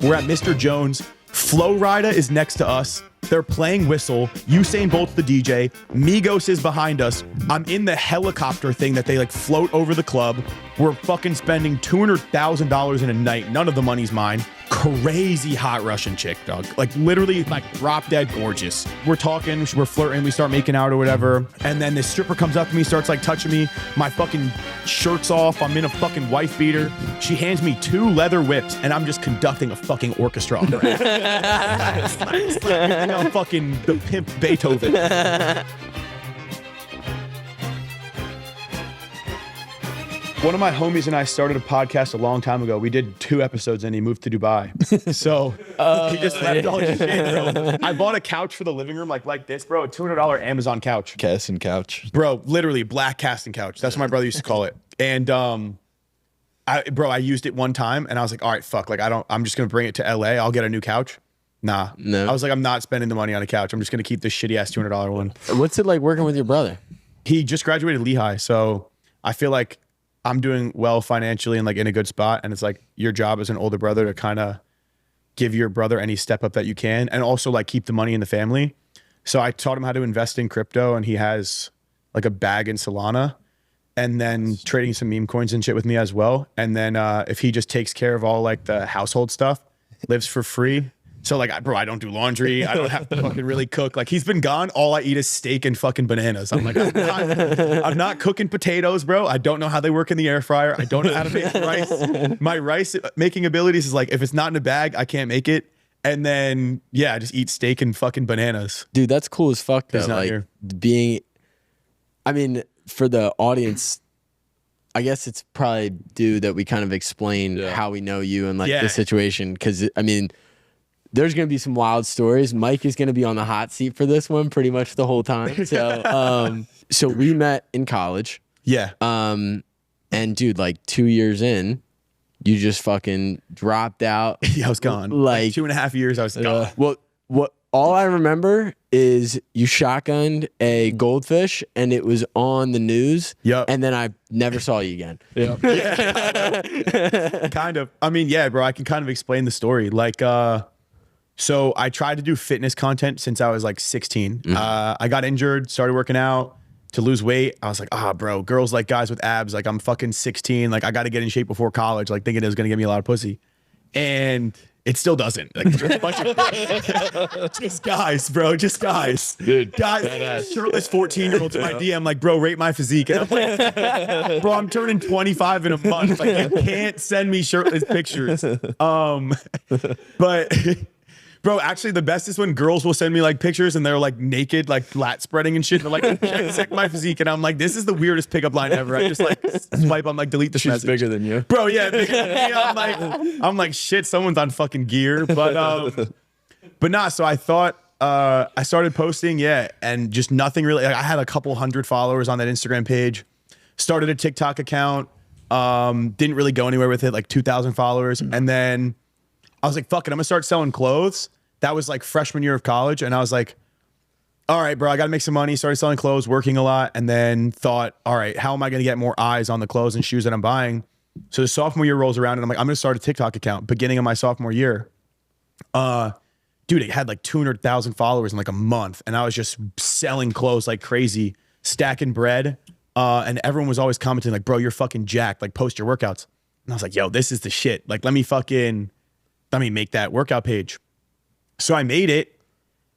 We're at Mr. Jones. Flo Rida is next to us. They're playing Whistle. Usain Bolt's the DJ. Migos is behind us. I'm in the helicopter thing that they like float over the club. We're fucking spending $200,000 in a night. None of the money's mine. Crazy hot Russian chick, dog. Like literally like drop dead gorgeous. We're talking, we're flirting, we start making out or whatever. And then this stripper comes up to me, starts like touching me. My fucking shirt's off. I'm in a fucking wife beater. She hands me 2 leather whips and I'm just conducting a fucking orchestra. I'm fucking the pimp Beethoven. One of my homies and I started a podcast a long time ago. We did 2 episodes and he moved to Dubai. So he just left all his shit, bro. I bought a couch for the living room like this, bro. A $200 Amazon couch. Casting couch. Bro, literally black casting couch. That's what my brother used to call it. And I used it one time and I was like, all right, fuck. Like I'm just gonna bring it to LA. I'll get a new couch. Nah. No. I was like, I'm not spending the money on a couch. I'm just gonna keep this shitty ass $200 one. What's it like working with your brother? He just graduated Lehigh, so I feel like I'm doing well financially and like in a good spot. And it's like your job as an older brother to kind of give your brother any step up that you can and also like keep the money in the family. So I taught him how to invest in crypto and he has like a bag in Solana and then trading some meme coins and shit with me as well. And then if he just takes care of all like the household stuff, lives for free. So like, bro, I don't do laundry. I don't have to fucking really cook. Like he's been gone. All I eat is steak and fucking bananas. I'm like, I'm not cooking potatoes, bro. I don't know how they work in the air fryer. I don't know how to make rice. My rice making abilities is like, if it's not in a bag, I can't make it. And then, yeah, I just eat steak and fucking bananas. Dude, that's cool as fuck though. He's not like here. I mean, for the audience, I guess it's probably due that we kind of explained how we know you and like the situation. Cause I mean, there's going to be some wild stories. Mike is going to be on the hot seat for this one pretty much the whole time. So, so we met in college. Yeah. And dude, like 2 years in, you just fucking dropped out. Yeah, I was gone. Like 2.5 years, I was gone. What all I remember is you shotgunned a goldfish and it was on the news. Yep. And then I never saw you again. Yep. Yeah. Kind of. I mean, yeah, bro, I can kind of explain the story. Like, so I tried to do fitness content since I was like 16. I got injured, started working out to lose weight. I was like, bro, girls like guys with abs. Like I'm fucking 16. Like I got to get in shape before college. Like thinking it was going to give me a lot of pussy. And it still doesn't. Like just a bunch of just guys, bro. Just guys. Dude, guys, shirtless 14-year-olds in my DM like, bro, rate my physique. And I'm like, bro, I'm turning 25 in a month. Like you can't send me shirtless pictures. But bro, actually the best is when girls will send me like pictures and they're like naked, like lat spreading and shit. They're like, check my physique. And I'm like, this is the weirdest pickup line ever. I just like swipe on like delete the She's message. bigger than you. Bro, yeah, bigger than me. I'm like, shit, someone's on fucking gear. But nah, so I thought I started posting, and just nothing really. Like, I had a couple hundred followers on that Instagram page. Started a TikTok account. Didn't really go anywhere with it, like 2,000 followers. And then I was like, fuck it, I'm gonna start selling clothes. That was like freshman year of college. And I was like, all right, bro, I gotta make some money. Started selling clothes, working a lot. And then thought, all right, how am I gonna get more eyes on the clothes and shoes that I'm buying? So the sophomore year rolls around and I'm like, I'm gonna start a TikTok account beginning of my sophomore year. Dude, it had like 200,000 followers in like a month. And I was just selling clothes like crazy, stacking bread. And everyone was always commenting like, bro, you're fucking jacked. Like post your workouts. And I was like, yo, this is the shit. Like, let me make that workout page. So I made it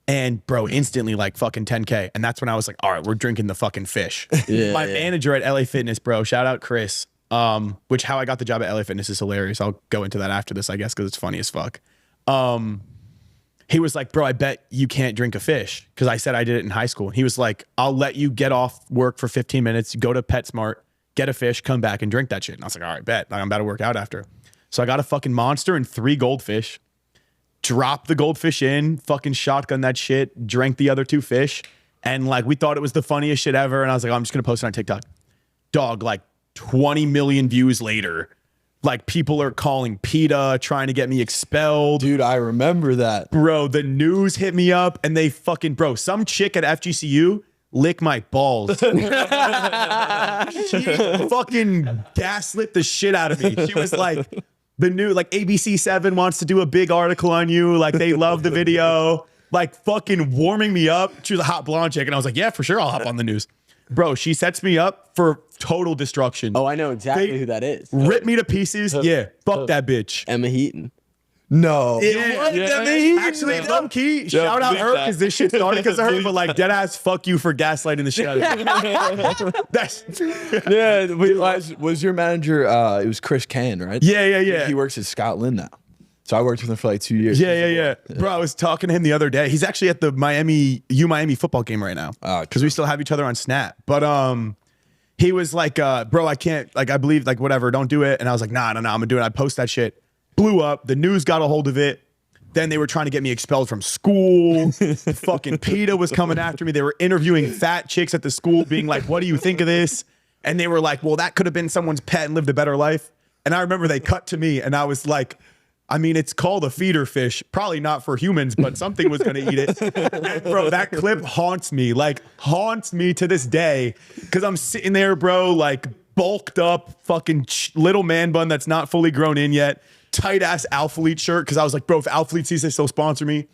and bro, instantly like fucking 10K. And that's when I was like, all right, we're drinking the fucking fish. My manager at LA Fitness, bro, shout out Chris, which how I got the job at LA Fitness is hilarious. I'll go into that after this, I guess, because it's funny as fuck. He was like, bro, I bet you can't drink a fish. Because I said I did it in high school. And he was like, I'll let you get off work for 15 minutes, go to PetSmart, get a fish, come back and drink that shit. And I was like, all right, bet. Like, I'm about to work out after. So I got a fucking monster and 3 goldfish, dropped the goldfish in, fucking shotgun that shit, drank the other 2 fish. And like, we thought it was the funniest shit ever. And I was like, I'm just going to post it on TikTok. Dog, like 20 million views later. Like people are calling PETA, trying to get me expelled. Dude, I remember that. Bro, the news hit me up and they fucking, bro, some chick at FGCU lick my balls. She fucking gaslit the shit out of me. She was like, the new, like ABC7 wants to do a big article on you. Like they love the video, like fucking warming me up. She was a hot blonde chick. And I was like, yeah, for sure. I'll hop on the news. Bro, she sets me up for total destruction. Oh, I know exactly who that is. Rip me to pieces. Yeah, fuck that bitch. Emma Heaton. No. Actually, low key, shout out her because this shit started because of her, but like dead ass fuck you for gaslighting the shit out of me. Was your manager, it was Chris Can, right? Yeah. He works at Scotland now. So I worked with him for like 2 years. Yeah. Bro, I was talking to him the other day. He's actually at the Miami football game right now because we still have each other on Snap. But he was like, bro, I can't, like, I believe, like, whatever, don't do it. And I was like, nah, I'm gonna do it. I post that shit. Blew up. The news got a hold of it. Then they were trying to get me expelled from school. Fucking PETA was coming after me. They were interviewing fat chicks at the school, being like, what do you think of this? And they were like, well, that could have been someone's pet and lived a better life. And I remember they cut to me and I was like, I mean, it's called a feeder fish. Probably not for humans, but something was going to eat it. And bro, that clip haunts me to this day. Because I'm sitting there, bro, like bulked up, fucking little man bun that's not fully grown in yet. Tight ass Alphalete shirt. Because I was like, bro, if Alphalete sees this, they'll sponsor me.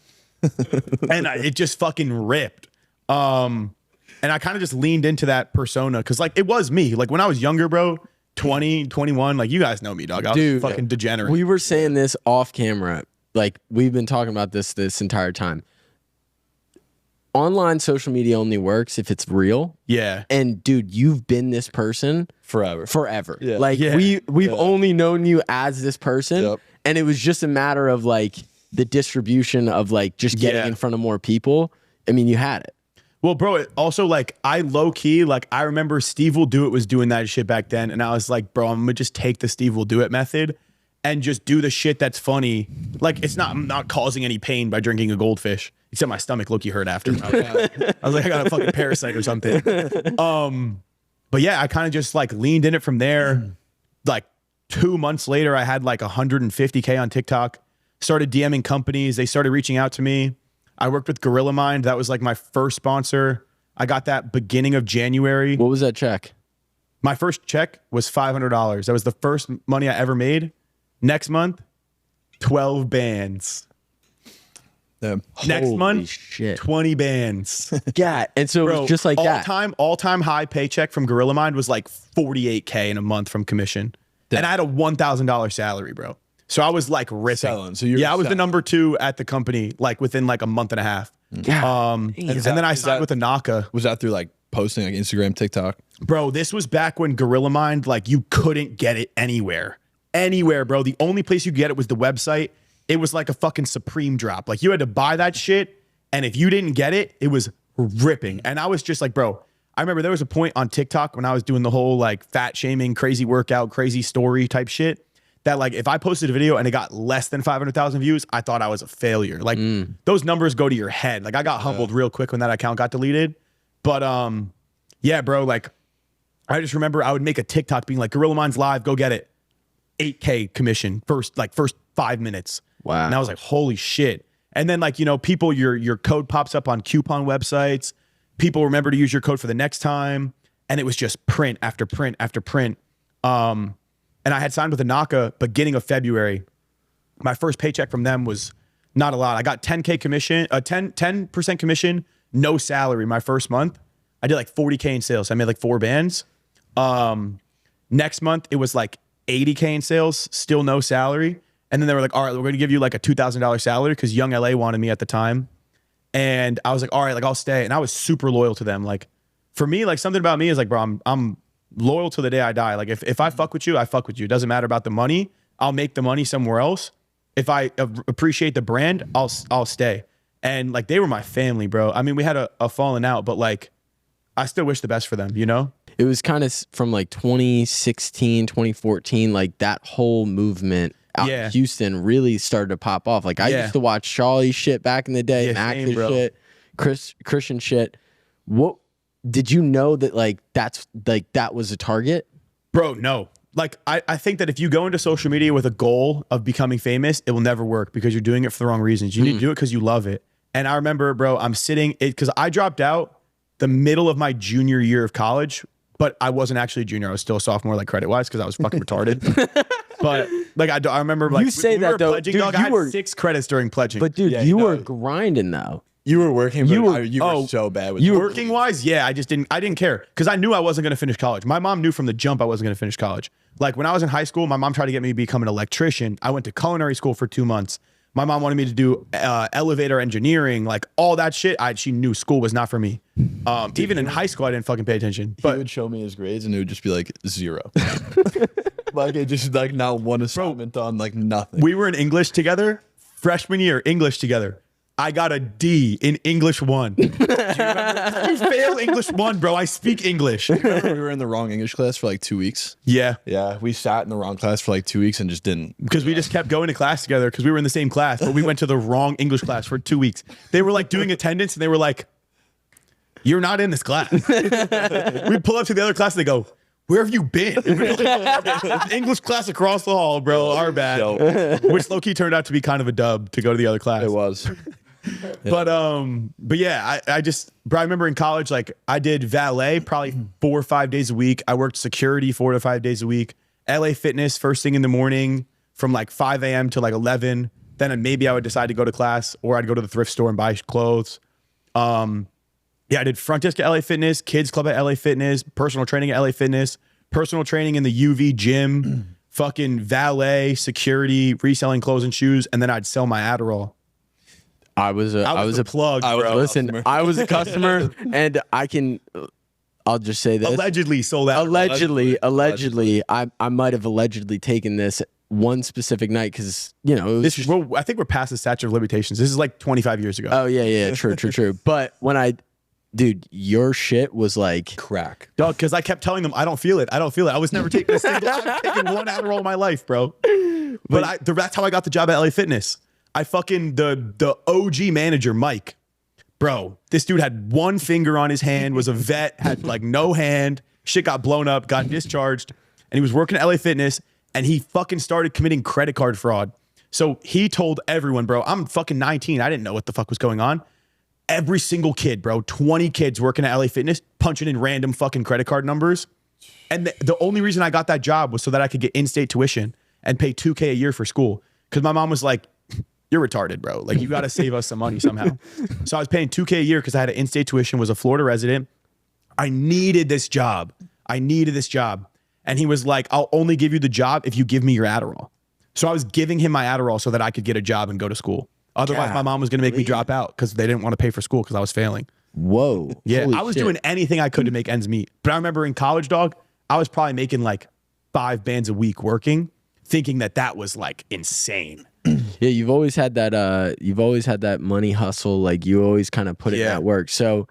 And it just fucking ripped. And I kind of just leaned into that persona. Because like, it was me. Like when I was younger, bro, 20, 21, like you guys know me, dog. I was fucking degenerate. We were saying this off camera. Like we've been talking about this entire time. Online social media only works if it's real. Yeah. And dude, you've been this person forever. Yeah. Like we've only known you as this person. Yep. And it was just a matter of like the distribution of like just getting in front of more people. I mean, you had it. Well, bro, it also, like, I low-key, like, I remember Steve Will Do It was doing that shit back then, and I was like, bro, I'm gonna just take the Steve Will Do It method and just do the shit that's funny. Like, I'm not causing any pain by drinking a Goldfish, except my stomach look you hurt after. I was like, I got a fucking parasite or something. But yeah, I kind of just, like, leaned in it from there. Like, 2 months later, I had, like, 150K on TikTok, started DMing companies. They started reaching out to me. I worked with Gorilla Mind. That was like my first sponsor. I got that beginning of January. What was that check? My first check was $500. That was the first money I ever made. Next month, 12 bands. Next month, shit. 20 bands. Yeah, and so it was just like that. All-time high paycheck from Gorilla Mind was like $48K in a month from commission. Damn. And I had a $1,000 salary, bro. So I was like ripping. Selling. So I was the number 2 at the company, like within like a month and a half. Yeah. And then I signed with Anaka. Was that through like posting like Instagram, TikTok? Bro, this was back when Gorilla Mind, like you couldn't get it anywhere. Anywhere, bro. The only place you could get it was the website. It was like a fucking Supreme drop. Like you had to buy that shit. And if you didn't get it, it was ripping. And I was just like, bro, I remember there was a point on TikTok when I was doing the whole like fat shaming, crazy workout, crazy story type shit. That like if I posted a video and it got less than 500,000 views, I thought I was a failure. Like those numbers go to your head. Like I got humbled real quick when that account got deleted. But yeah, bro, like I just remember I would make a TikTok being like, Gorilla Mind's live, go get it. 8K commission first 5 minutes. Wow. And I was like, holy shit. And then like, you know, people, your code pops up on coupon websites. People remember to use your code for the next time. And it was just print after print after print. And I had signed with Anaka beginning of February. My first paycheck from them was not a lot. I got 10K commission, 10% commission, no salary my first month. I did like 40K in sales. I made like 4 bands. Next month, it was like 80K in sales, still no salary. And then they were like, all right, we're going to give you like a $2,000 salary because Young LA wanted me at the time. And I was like, all right, like I'll stay. And I was super loyal to them. Like for me, like something about me is like, bro, I'm loyal to the day I die. Like if I fuck with you, I fuck with you. It doesn't matter about the money. I'll make the money somewhere else. If I appreciate the brand, I'll stay. And like they were my family, bro. I mean, we had a falling out, but like I still wish the best for them, you know? It was kind of from like 2016, 2014, like that whole movement out in Houston really started to pop off. Like I used to watch Shawley shit back in the day, Max shit, Christian shit. What did you know that like that was a target? Bro, no. Like I think that if you go into social media with a goal of becoming famous, it will never work because you're doing it for the wrong reasons. You need to do it because you love it. And I remember, bro, I'm sitting because I dropped out the middle of my junior year of college, but I wasn't actually a junior. I was still a sophomore, like credit wise, because I was fucking retarded. But like I remember like You say when we that, were though, pledging, dude, dog, I you had were- 6 credits during pledging. But dude, Yeah, you no. were grinding though. You were working, but You were- you were so bad with working wise, yeah, I didn't care because I knew I wasn't going to finish college. My mom knew from the jump I wasn't going to finish college. Like when I was in high school, my mom tried to get me to become an electrician. I went to culinary school for 2 months. My mom wanted me to do elevator engineering, like all that shit. She knew school was not for me. Even in high school, I didn't fucking pay attention. He But would show me his grades and it would just be like 0. Like it just like not one assignment on like nothing. we were in English together, freshman year, English together. I got a D in English 1. Do you remember? You failed English 1, bro. I speak English. Remember we were in the wrong English class for like 2 weeks. Yeah. Yeah, we sat in the wrong class for like 2 weeks and just didn't. Because we just kept going to class together because we were in the same class, but we went to the wrong English class for 2 weeks. They were like doing attendance and they were like, "You're not in this class." We pull up to the other class and they go, "Where have you been?" And we're like, English class across the hall, bro. Our bad. Which low key turned out to be kind of a dub to go to the other class. It was. But yeah, I remember in college, like I did valet probably 4 or 5 days a week. I worked security 4 to 5 days a week. LA Fitness first thing in the morning from like 5 a.m. to like 11. Then maybe I would decide to go to class or I'd go to the thrift store and buy clothes. Yeah, I did front desk at LA Fitness, kids club at LA Fitness, personal training at LA Fitness, personal training in the UV gym, fucking valet, security, reselling clothes and shoes, and then I'd sell my Adderall. I was a plug. Bro. Listen, customer. I was a customer, and I'll just say this. Allegedly sold out. Allegedly, I might have allegedly taken this one specific night because it was I think we're past the statute of limitations. This is like 25 years ago. Oh yeah, true. But dude, your shit was like Crack. Dog, because I kept telling them, I don't feel it. I was never taking a single, I've taken one Adderall in my life, bro. But that's how I got the job at LA Fitness. I fucking, the OG manager, Mike, bro, this dude had one finger on his hand, was a vet, had like no hand, shit got blown up, got discharged, and he was working at LA Fitness, and he fucking started committing credit card fraud. So he told everyone, bro, I'm fucking 19. I didn't know what the fuck was going on. Every single kid, bro, 20 kids working at LA Fitness, punching in random fucking credit card numbers. And the only reason I got that job was so that I could get in-state tuition and pay $2,000 a year for school. Because my mom was like, "You're retarded, bro. Like, you got to save us some money somehow." So I was paying $2,000 a year because I had an in-state tuition, was a Florida resident. I needed this job. And he was like, "I'll only give you the job if you give me your Adderall." So I was giving him my Adderall so that I could get a job and go to school. Otherwise, my mom was going to make me drop out because they didn't want to pay for school because I was failing. Whoa. Yeah, Holy I was shit. doing anything I could to make ends meet. But I remember in college, dog, I was probably making like 5 bands a week working, thinking that was like insane. Yeah, you've always had that money hustle. Like you always kind of put in that work. So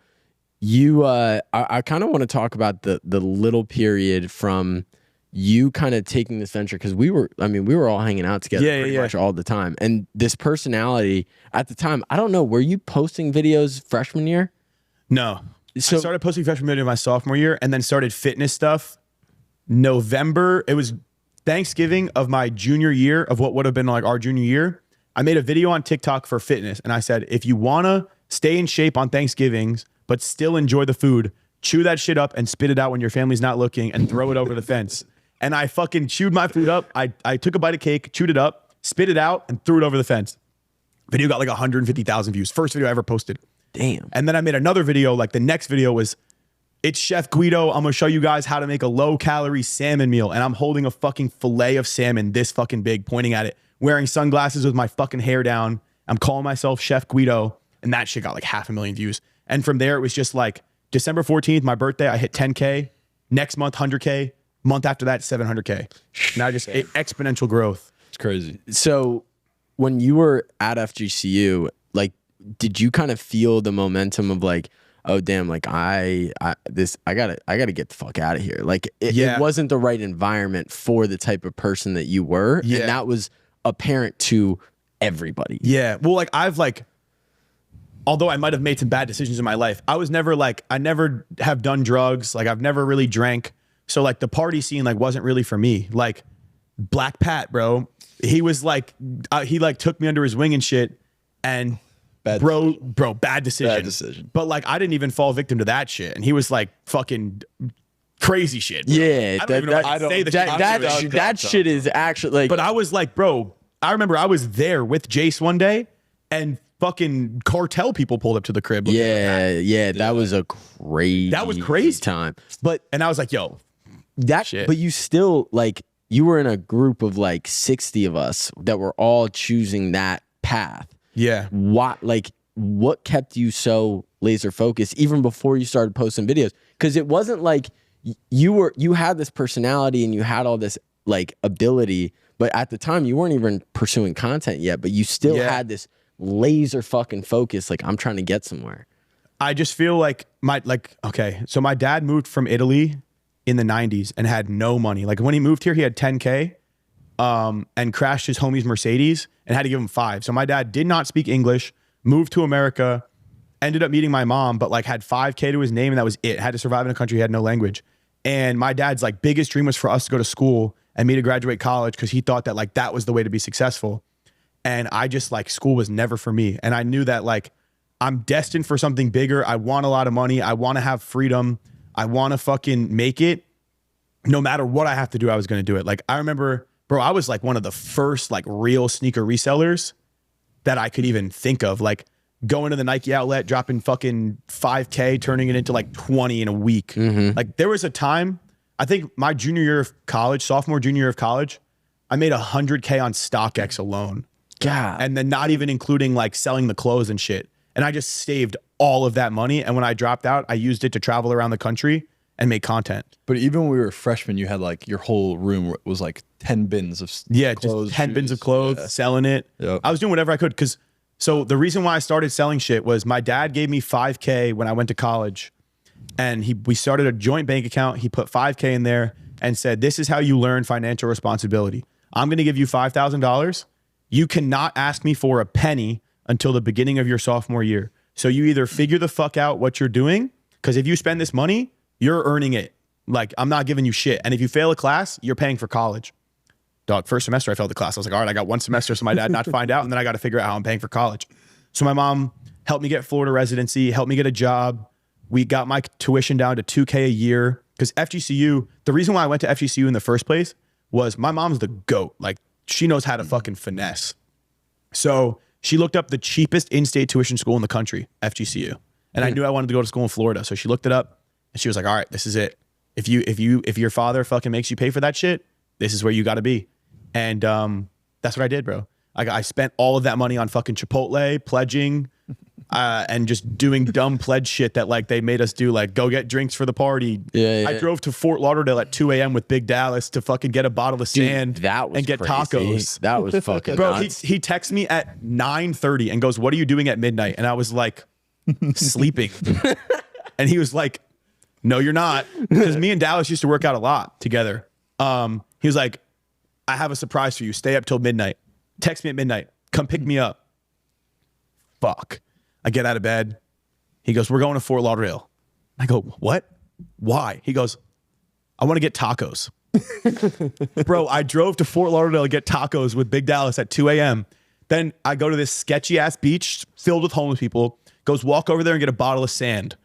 I kind of want to talk about the little period from you kind of taking this venture, because we were all hanging out together pretty much all the time. And this personality at the time, I don't know, were you posting videos freshman year? No. So I started posting freshman year my sophomore year and then started fitness stuff November. It was Thanksgiving of my junior year, of what would have been like our junior year. I made a video on TikTok for fitness. And I said, if you want to stay in shape on Thanksgivings, but still enjoy the food, chew that shit up and spit it out when your family's not looking and throw it over the fence. And I fucking chewed my food up. I took a bite of cake, chewed it up, spit it out, and threw it over the fence. Video got like 150,000 views. First video I ever posted. damn. And then I made another video. Like the next video was, it's Chef Guido. I'm gonna show you guys how to make a low calorie salmon meal. And I'm holding a fucking fillet of salmon this fucking big, pointing at it, wearing sunglasses with my fucking hair down. I'm calling myself Chef Guido. And that shit got like 500,000 views. And from there, it was just like December 14th, my birthday, I hit 10K. Next month, 100K. Month after that, 700K. Now just exponential growth. It's crazy. So when you were at FGCU, like, did you kind of feel the momentum of like, oh damn, like I gotta get the fuck out of here. Like it wasn't the right environment for the type of person that you were. Yeah. And that was apparent to everybody. Yeah. Well, like although I might have made some bad decisions in my life, I never have done drugs. Like I've never really drank. So like the party scene like wasn't really for me. Like Black Pat, bro, he was like, he like took me under his wing and shit. And bad decision. Bad decision. But like I didn't even fall victim to that shit. And he was like fucking crazy shit. Bro. Yeah, I don't even know if I can say the shit. that shit is actually like. But I was like, bro, I remember I was there with Jace one day, and fucking cartel people pulled up to the crib. That was a crazy time. And I was like, yo, that shit. But you still like, you were in a group of like 60 of us that were all choosing that path. Yeah. What kept you so laser focused even before you started posting videos? Because it wasn't like you had this personality and you had all this like ability, but at the time you weren't even pursuing content yet, but you still had this laser fucking focus. Like, I'm trying to get somewhere. I just feel like so my dad moved from Italy in the 90s and had no money. Like when he moved here, he had 10K and crashed his homie's Mercedes and had to give him 5. So my dad did not speak English, moved to America, ended up meeting my mom, but like had 5K to his name and that was it. Had to survive in a country he had no language. And my dad's like biggest dream was for us to go to school and me to graduate college because he thought that like that was the way to be successful. And I just like, school was never for me. And I knew that like, I'm destined for something bigger. I want a lot of money. I want to have freedom. I want to fucking make it. No matter what I have to do, I was going to do it. Like, I remember, bro, I was like one of the first like real sneaker resellers that I could even think of. Like going to the Nike outlet, dropping fucking 5K, turning it into like 20 in a week. Mm-hmm. Like there was a time, I think my junior year of college, sophomore, junior year of college, I made 100K on StockX alone. God. And then not even including like selling the clothes and shit. And I just saved all of that money. And when I dropped out, I used it to travel around the country and make content. But even when we were freshmen, you had like your whole room was like 10 bins of clothes, just 10 bins of clothes, selling it. Yep. I was doing whatever I could. So the reason why I started selling shit was my dad gave me 5K when I went to college. And we started a joint bank account. He put 5K in there and said, this is how you learn financial responsibility. I'm going to give you $5,000. You cannot ask me for a penny until the beginning of your sophomore year. So you either figure the fuck out what you're doing, because if you spend this money, you're earning it. Like, I'm not giving you shit. And if you fail a class, you're paying for college. Dog, first semester I failed the class. I was like, all right, I got one semester so my dad not to find out, and then I got to figure out how I'm paying for college. So my mom helped me get Florida residency, helped me get a job. We got my tuition down to $2K a year, because FGCU, the reason why I went to FGCU in the first place was my mom's the GOAT. Like, she knows how to fucking finesse. So she looked up the cheapest in-state tuition school in the country, FGCU. And I knew I wanted to go to school in Florida. So she looked it up and she was like, all right, this is it. If your father fucking makes you pay for that shit, this is where you got to be. And that's what I did, bro. I spent all of that money on fucking Chipotle, pledging, and just doing dumb pledge shit that like they made us do, like go get drinks for the party. I drove to Fort Lauderdale at 2 a.m. with Big Dallas to fucking get a bottle of sand and get tacos. That was fucking bro. nuts. He texts me at 9:30 and goes, "What are you doing at midnight?" And I was like, sleeping. And he was like, "No, you're not," because me and Dallas used to work out a lot together. He was like, "I have a surprise for you. Stay up till midnight. Text me at midnight. Come pick me up." Fuck. I get out of bed. He goes, "We're going to Fort Lauderdale." I go, "What? Why?" He goes, "I want to get tacos." Bro, I drove to Fort Lauderdale to get tacos with Big Dallas at 2 a.m. Then I go to this sketchy ass beach filled with homeless people, goes walk over there and get a bottle of sand.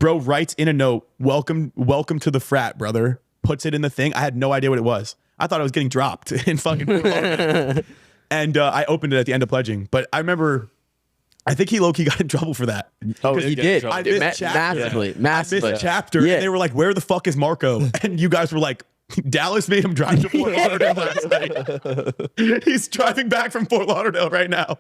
Bro writes in a note, welcome to the frat, brother. Puts it in the thing. I had no idea what it was. I thought I was getting dropped in fucking Fort Lauderdale. And I opened it at the end of pledging. But I remember, I think he low-key got in trouble for that. Oh, he did. I missed Massively. I missed a chapter. Yeah. And they were like, "Where the fuck is Marco?" And you guys were like, "Dallas made him drive to Fort Lauderdale last night." He's driving back from Fort Lauderdale right now.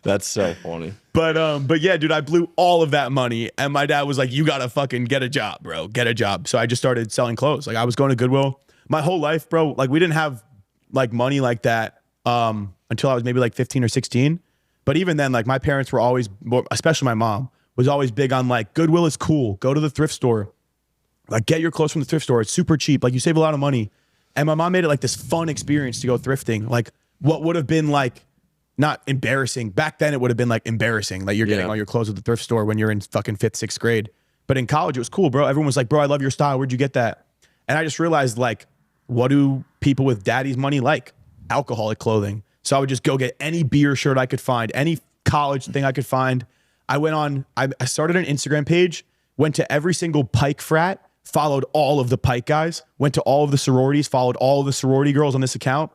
That's so funny. But yeah, dude, I blew all of that money. And my dad was like, "You gotta fucking get a job, bro. Get a job." So I just started selling clothes. Like I was going to Goodwill. My whole life, bro, like we didn't have like money like that until I was maybe like 15 or 16. But even then, like my parents were always, especially my mom, was always big on like, Goodwill is cool. Go to the thrift store. Like get your clothes from the thrift store. It's super cheap. Like you save a lot of money. And my mom made it like this fun experience to go thrifting. Like what would have been like, not embarrassing. Back then it would have been like embarrassing. Like you're getting all your clothes at the thrift store when you're in fucking 5th, 6th grade. But in college, it was cool, bro. Everyone was like, "Bro, I love your style. Where'd you get that?" And I just realized like, what do people with daddy's money like? Alcoholic clothing. So I would just go get any beer shirt I could find, any college thing I could find. I started an Instagram page, went to every single Pike frat, followed all of the Pike guys, went to all of the sororities, followed all of the sorority girls on this account.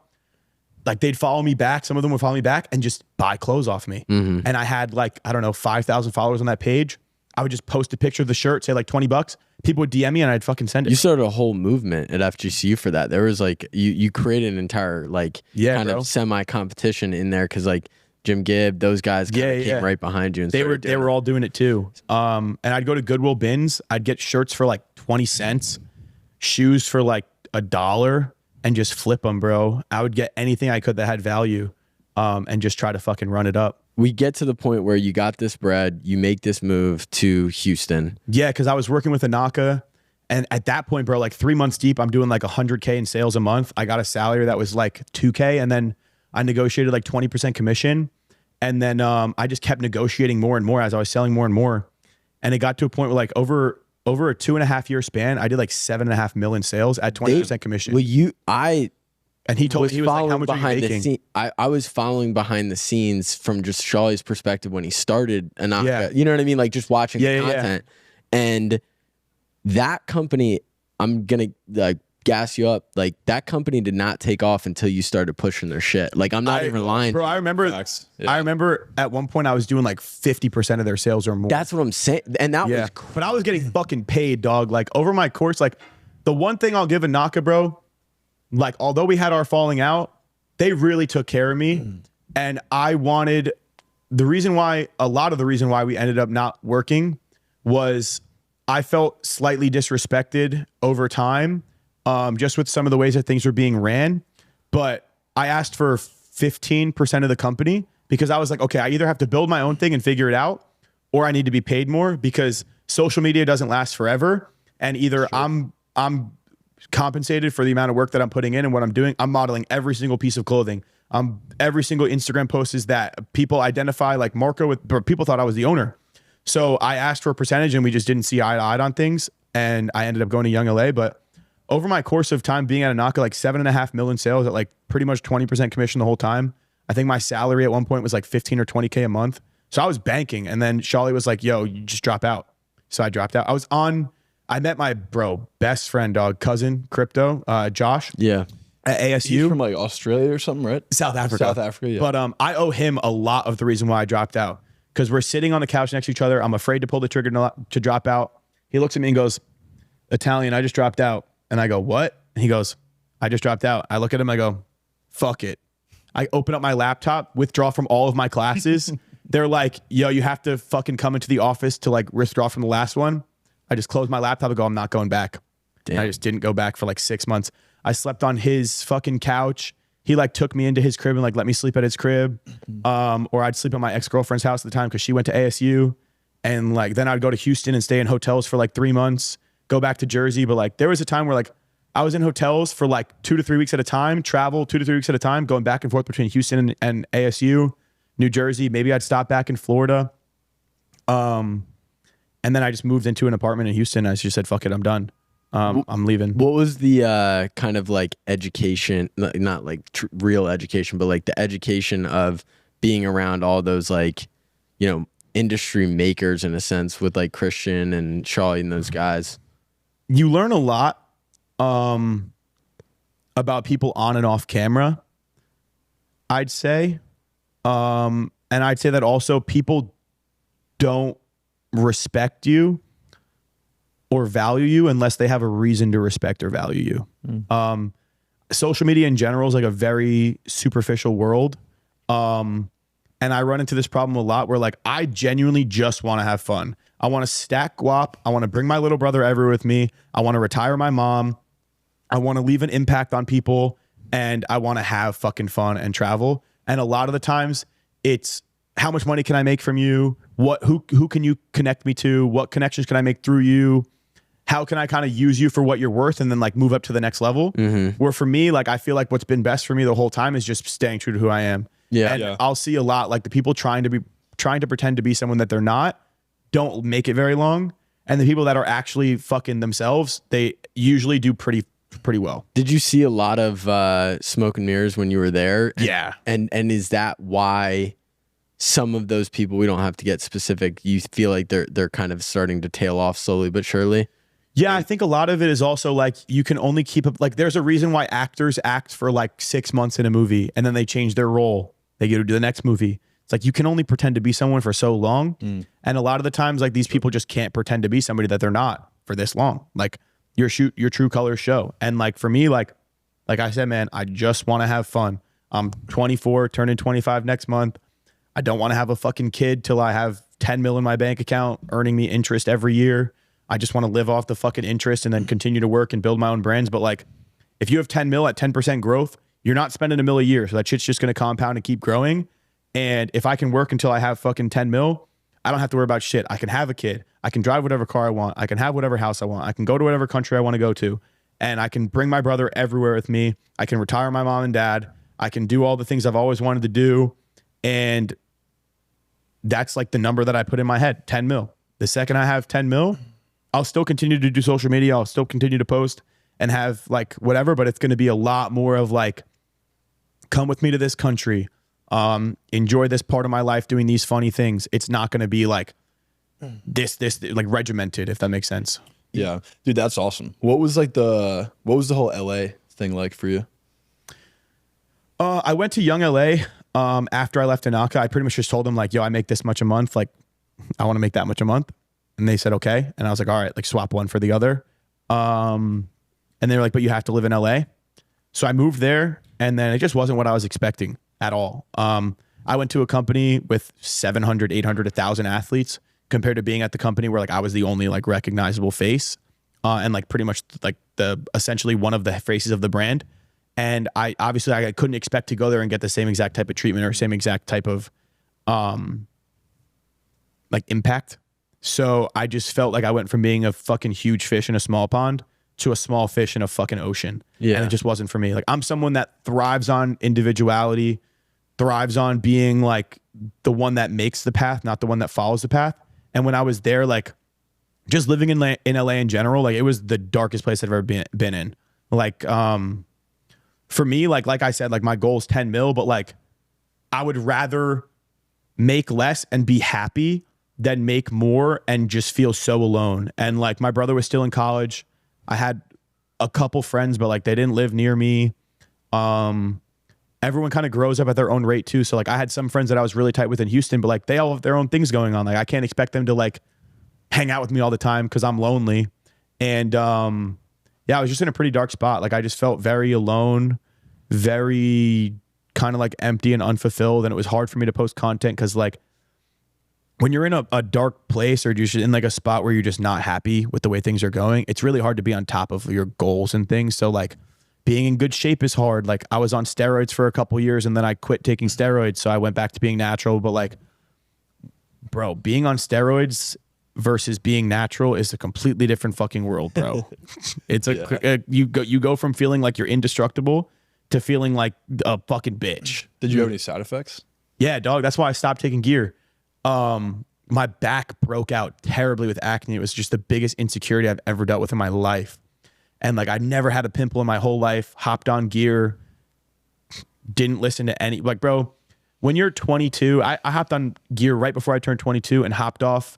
Like they'd follow me back. Some of them would follow me back and just buy clothes off me. And I had like, I don't know, 5,000 followers on that page. I would just post a picture of the shirt, say like $20. People would DM me and I'd fucking send it. You started a whole movement at FGCU for that. There was like, you created an entire like kind of semi-competition in there because like Jim Gibb, those guys kind of came right behind you. And they were all doing it too. And I'd go to Goodwill bins. I'd get shirts for like 20 cents, shoes for like $1. And just flip them, bro. I would get anything I could that had value and just try to fucking run it up. We get to the point where you got this bread, you make this move to Houston. Yeah, because I was working with Anaka. And at that point, bro, like 3 months deep, I'm doing like 100K in sales a month. I got a salary that was like 2K. And then I negotiated like 20% commission. And then I just kept negotiating more and more as I was selling more and more. And it got to a point where like over a 2.5 year span, I did like 7.5 million sales at 20% commission. Well, and he told me, he was like, how much are you making? I was following behind the scenes from just Shawley's perspective when he started Anaka. You know what I mean? Like just watching the content. And that company, I'm going to like gas you up. Like that company did not take off until you started pushing their shit. Like I'm not even lying. Bro, I remember at one point I was doing like 50% of their sales or more. That's what I'm saying. And that was crazy. But I was getting fucking paid, dog. Like over my course, like the one thing I'll give Anaka, bro, like although we had our falling out, they really took care of me. And I wanted a lot of the reason why we ended up not working was I felt slightly disrespected over time. Just with some of the ways that things were being ran. But I asked for 15% of the company because I was like, okay, I either have to build my own thing and figure it out, or I need to be paid more because social media doesn't last forever. And either I'm compensated for the amount of work that I'm putting in and what I'm doing. I'm modeling every single piece of clothing. Every single Instagram post is that people identify like Marco with, but people thought I was the owner. So I asked for a percentage and we just didn't see eye to eye on things. And I ended up going to Young LA, but over my course of time being at Anaka, like 7.5 million sales at like pretty much 20% commission the whole time. I think my salary at one point was like 15 or 20K a month. So I was banking. And then Shawley was like, yo, you just drop out. So I dropped out. I met my best friend, cousin, crypto, Josh. Yeah. At ASU. He's from like Australia or something, right? South Africa, yeah. But I owe him a lot of the reason why I dropped out. Because we're sitting on the couch next to each other. I'm afraid to pull the trigger to drop out. He looks at me and goes, Italian, I just dropped out. And I go, what? And he goes, I just dropped out. I look at him, I go, fuck it. I open up my laptop, withdraw from all of my classes. They're like, yo, you have to fucking come into the office to like withdraw from the last one. I just closed my laptop and go, I'm not going back. Damn. I just didn't go back for like 6 months. I slept on his fucking couch. He like took me into his crib and like let me sleep at his crib. Or I'd sleep at my ex-girlfriend's house at the time because she went to ASU. And like then I'd go to Houston and stay in hotels for like 3 months. Go back to Jersey. But like there was a time where like I was in hotels for like 2 to 3 weeks at a time, travel 2 to 3 weeks at a time, going back and forth between Houston and ASU, New Jersey. Maybe I'd stop back in Florida. And then I just moved into an apartment in Houston. I just said, fuck it, I'm done. I'm leaving. What was the kind of like education, not like real education, but like the education of being around all those like, you know, industry makers in a sense with like Christian and Charlie and those guys? You learn a lot about people on and off camera, I'd say. And I'd say that also people don't respect you or value you unless they have a reason to respect or value you. Social media in general is like a very superficial world. And I run into this problem a lot where like, I genuinely just want to have fun. I want to stack guap. I want to bring my little brother everywhere with me. I want to retire my mom. I want to leave an impact on people, and I want to have fucking fun and travel. And a lot of the times it's how much money can I make from you? Who can you connect me to? What connections can I make through you? How can I kind of use you for what you're worth and then like move up to the next level? Where for me, like, I feel like what's been best for me the whole time is just staying true to who I am. And I'll see a lot, like the people trying to pretend to be someone that they're not, don't make it very long. And the people that are actually fucking themselves, they usually do pretty well. Did you see a lot of smoke and mirrors when you were there? Yeah. And is that why some of those people, we don't have to get specific, you feel like they're kind of starting to tail off slowly but surely? Yeah, I think a lot of it is also like you can only keep up. Like, there's a reason why actors act for like 6 months in a movie and then they change their role. They go to do the next movie. It's like you can only pretend to be someone for so long. And a lot of the times, like, these people just can't pretend to be somebody that they're not for this long. Like, your true colors show. And like for me, like I said, man, I just want to have fun. I'm 24, turning 25 next month. I don't want to have a fucking kid till I have 10 mil in my bank account, earning me interest every year. I just want to live off the fucking interest and then continue to work and build my own brands. But like, if you have 10 mil at 10% growth, you're not spending $1 million a year. So that shit's just going to compound and keep growing. And if I can work until I have fucking 10 mil, I don't have to worry about shit. I can have a kid. I can drive whatever car I want. I can have whatever house I want. I can go to whatever country I want to go to. And I can bring my brother everywhere with me. I can retire my mom and dad. I can do all the things I've always wanted to do. And that's like the number that I put in my head, 10 mil. The second I have 10 mil, I'll still continue to do social media. I'll still continue to post and have like whatever, but it's going to be a lot more of like, come with me to this country. Enjoy this part of my life doing these funny things. It's not going to be like this like regimented, if that makes sense. Yeah, dude, that's awesome. What was the whole LA thing like for you? I went to Young LA after I left Anaka. I pretty much just told them like, yo, I make this much a month. Like, I want to make that much a month. And they said, okay. And I was like, all right, like swap one for the other. And they were like, but you have to live in LA. So I moved there, and then it just wasn't what I was expecting at all. I went to a company with 700, 800, 1,000 athletes compared to being at the company where like I was the only like recognizable face and like pretty much like the essentially one of the faces of the brand. And I couldn't expect to go there and get the same exact type of treatment or same exact type of like impact. So I just felt like I went from being a fucking huge fish in a small pond to a small fish in a fucking ocean. Yeah. And it just wasn't for me. Like, I'm someone that thrives on individuality, thrives on being like the one that makes the path, not the one that follows the path. And when I was there, like just living in LA in general, like it was the darkest place I've ever been in. Like, for me, like I said, like my goal is 10 mil, but like I would rather make less and be happy than make more and just feel so alone. And like my brother was still in college. I had a couple friends, but like they didn't live near me. Everyone kind of grows up at their own rate too. So like I had some friends that I was really tight with in Houston, but like they all have their own things going on. Like I can't expect them to like hang out with me all the time because I'm lonely. And yeah, I was just in a pretty dark spot. Like I just felt very alone, very kind of like empty and unfulfilled. And it was hard for me to post content because like when you're in a dark place or you're in like a spot where you're just not happy with the way things are going, it's really hard to be on top of your goals and things. So like being in good shape is hard. Like I was on steroids for a couple years and then I quit taking steroids. So I went back to being natural. But like, bro, being on steroids versus being natural is a completely different fucking world, bro. It's you go from feeling like you're indestructible to feeling like a fucking bitch. Did you have any side effects? Yeah, dog. That's why I stopped taking gear. My back broke out terribly with acne. It was just the biggest insecurity I've ever dealt with in my life. And like, I never had a pimple in my whole life, hopped on gear, didn't listen to any, like, bro, when you're 22, I hopped on gear right before I turned 22 and hopped off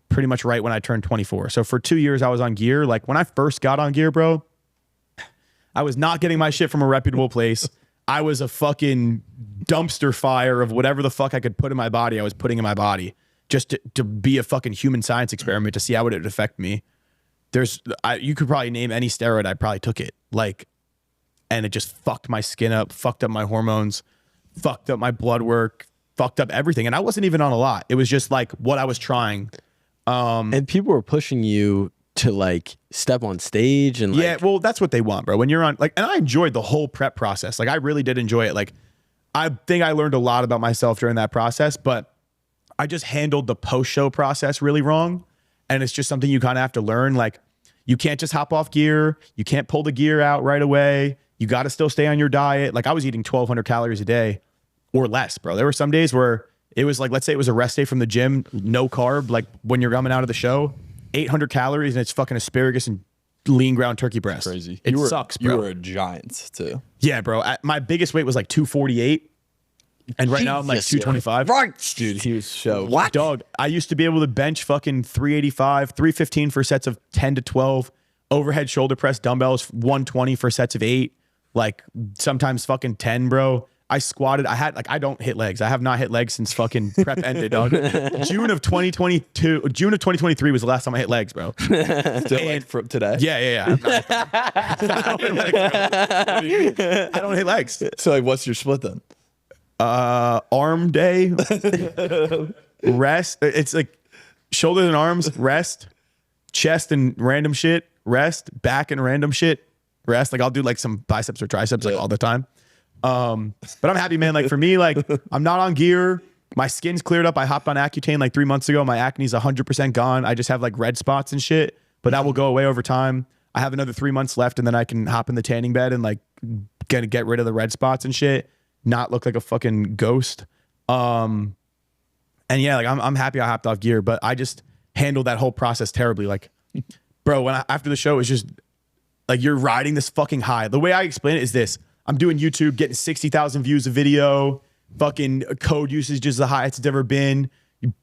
pretty much right when I turned 24. So for 2 years I was on gear. Like when I first got on gear, bro, I was not getting my shit from a reputable place. I was a fucking dumpster fire of whatever the fuck I could put in my body. I was putting in my body just to be a fucking human science experiment to see how it would affect me. You could probably name any steroid. I probably took it like, and it just fucked my skin up, fucked up my hormones, fucked up my blood work, fucked up everything. And I wasn't even on a lot. It was just like what I was trying. And people were pushing you to like step on stage and like, yeah, well, that's what they want, bro. When you're on like, and I enjoyed the whole prep process. Like I really did enjoy it. Like I think I learned a lot about myself during that process, but I just handled the post-show process really wrong. And it's just something you kind of have to learn. Like you can't just hop off gear. You can't pull the gear out right away. You got to still stay on your diet. Like I was eating 1,200 calories a day or less, bro. There were some days where it was like, let's say it was a rest day from the gym, no carb. Like when you're coming out of the show, 800 calories and it's fucking asparagus and lean ground turkey breast. Crazy. It sucks, bro. You were a giant too. Yeah, bro. My biggest weight was like 248. And right now I'm like 225. Right. Dude, he was so. What? Dog, I used to be able to bench fucking 385, 315 for sets of 10 to 12. overhead shoulder press dumbbells, 120 for sets of 8, like sometimes fucking 10, bro. I squatted. I don't hit legs. I have not hit legs since fucking prep ended, dog. June of 2023 was the last time I hit legs, bro. Still like from today? Yeah. I don't hit legs. So like, what's your split then? Arm day, rest. It's like shoulders and arms, rest, chest and random shit, rest, back and random shit, rest. Like I'll do like some biceps or triceps like all the time. But I'm happy, man. Like for me, like I'm not on gear. My skin's cleared up. I hopped on Accutane like 3 months ago. My acne's 100% gone. I just have like red spots and shit, but that will go away over time. I have another 3 months left and then I can hop in the tanning bed and like get rid of the red spots and shit. Not look like a fucking ghost. And yeah, like I'm happy I hopped off gear, but I just handled that whole process terribly. Like, bro, after the show, it's just like you're riding this fucking high. The way I explain it is this. I'm doing YouTube, getting 60,000 views a video. Fucking code usage is the highest it's ever been.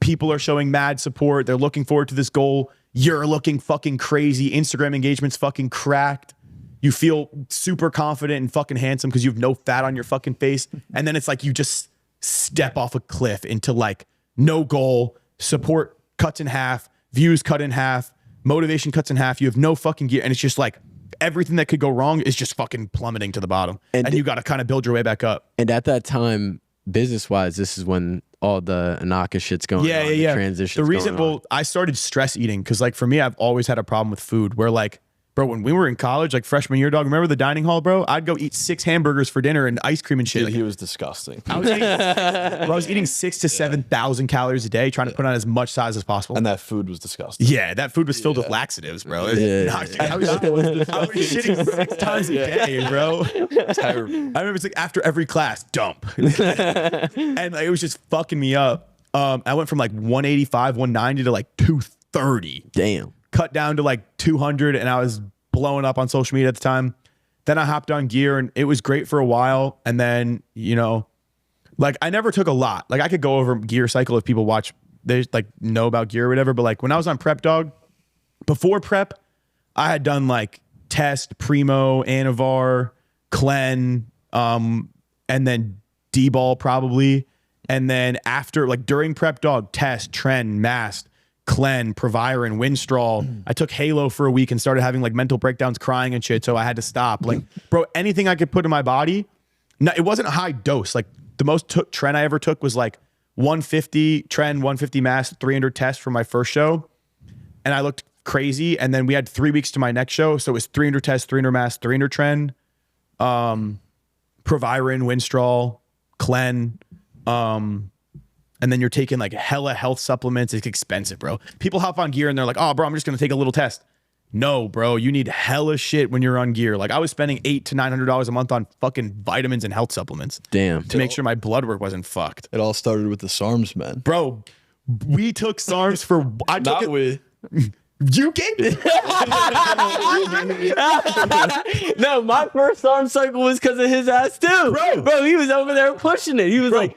People are showing mad support. They're looking forward to this goal. You're looking fucking crazy. Instagram engagement's fucking cracked. You feel super confident and fucking handsome because you have no fat on your fucking face. And then it's like you just step off a cliff into like no goal, support cuts in half, views cut in half, motivation cuts in half. You have no fucking gear. And it's just like everything that could go wrong is just fucking plummeting to the bottom. And you got to kind of build your way back up. And at that time, business-wise, this is when all the Anaka shit's going on. The transition. The reason, I started stress eating because like for me, I've always had a problem with food where like, bro, when we were in college, like freshman year, dog, remember the dining hall, bro? I'd go eat 6 hamburgers for dinner and ice cream and shit. Dude, like, he was disgusting. I was eating 6,000 to 7,000 calories a day, trying to put on as much size as possible. And that food was disgusting. Yeah, that food was filled with laxatives, bro. I was shitting 6 times a day, bro. Terrible. I remember it's like after every class, dump. And like, it was just fucking me up. I went from like 185, 190 to like 230. Damn. Cut down to like 200 and I was blowing up on social media at the time. Then I hopped on gear and it was great for a while. And then, you know, like I never took a lot. Like I could go over gear cycle if people watch, they like know about gear or whatever. But like when I was on prep, dog, before prep, I had done like Test, Primo, Anavar, Clen, and then D-Ball probably. And then after, like during prep, dog, Test, Trend, Mast, Clen, Proviron, Winstrol. I took Halo for a week and started having like mental breakdowns, crying and shit. So I had to stop. Like, bro, anything I could put in my body. No, it wasn't a high dose. Like the most Trend I ever took was like 150 Trend, 150 Mast, 300 Test for my first show. And I looked crazy. And then we had 3 weeks to my next show. So it was 300 Test, 300 Mast, 300 Trend, Proviron, Winstrol, Clen, and then you're taking like hella health supplements. It's expensive, bro. People hop on gear and they're like, oh, bro, I'm just going to take a little test. No, bro, you need hella shit when you're on gear. Like I was spending $800 to $900 a month on fucking vitamins and health supplements. Damn. To make sure my blood work wasn't fucked. It all started with the SARMs, man. Bro, we took SARMs for... You gave it. No, my first arm cycle was because of his ass too. Bro, he was over there pushing it. He was like...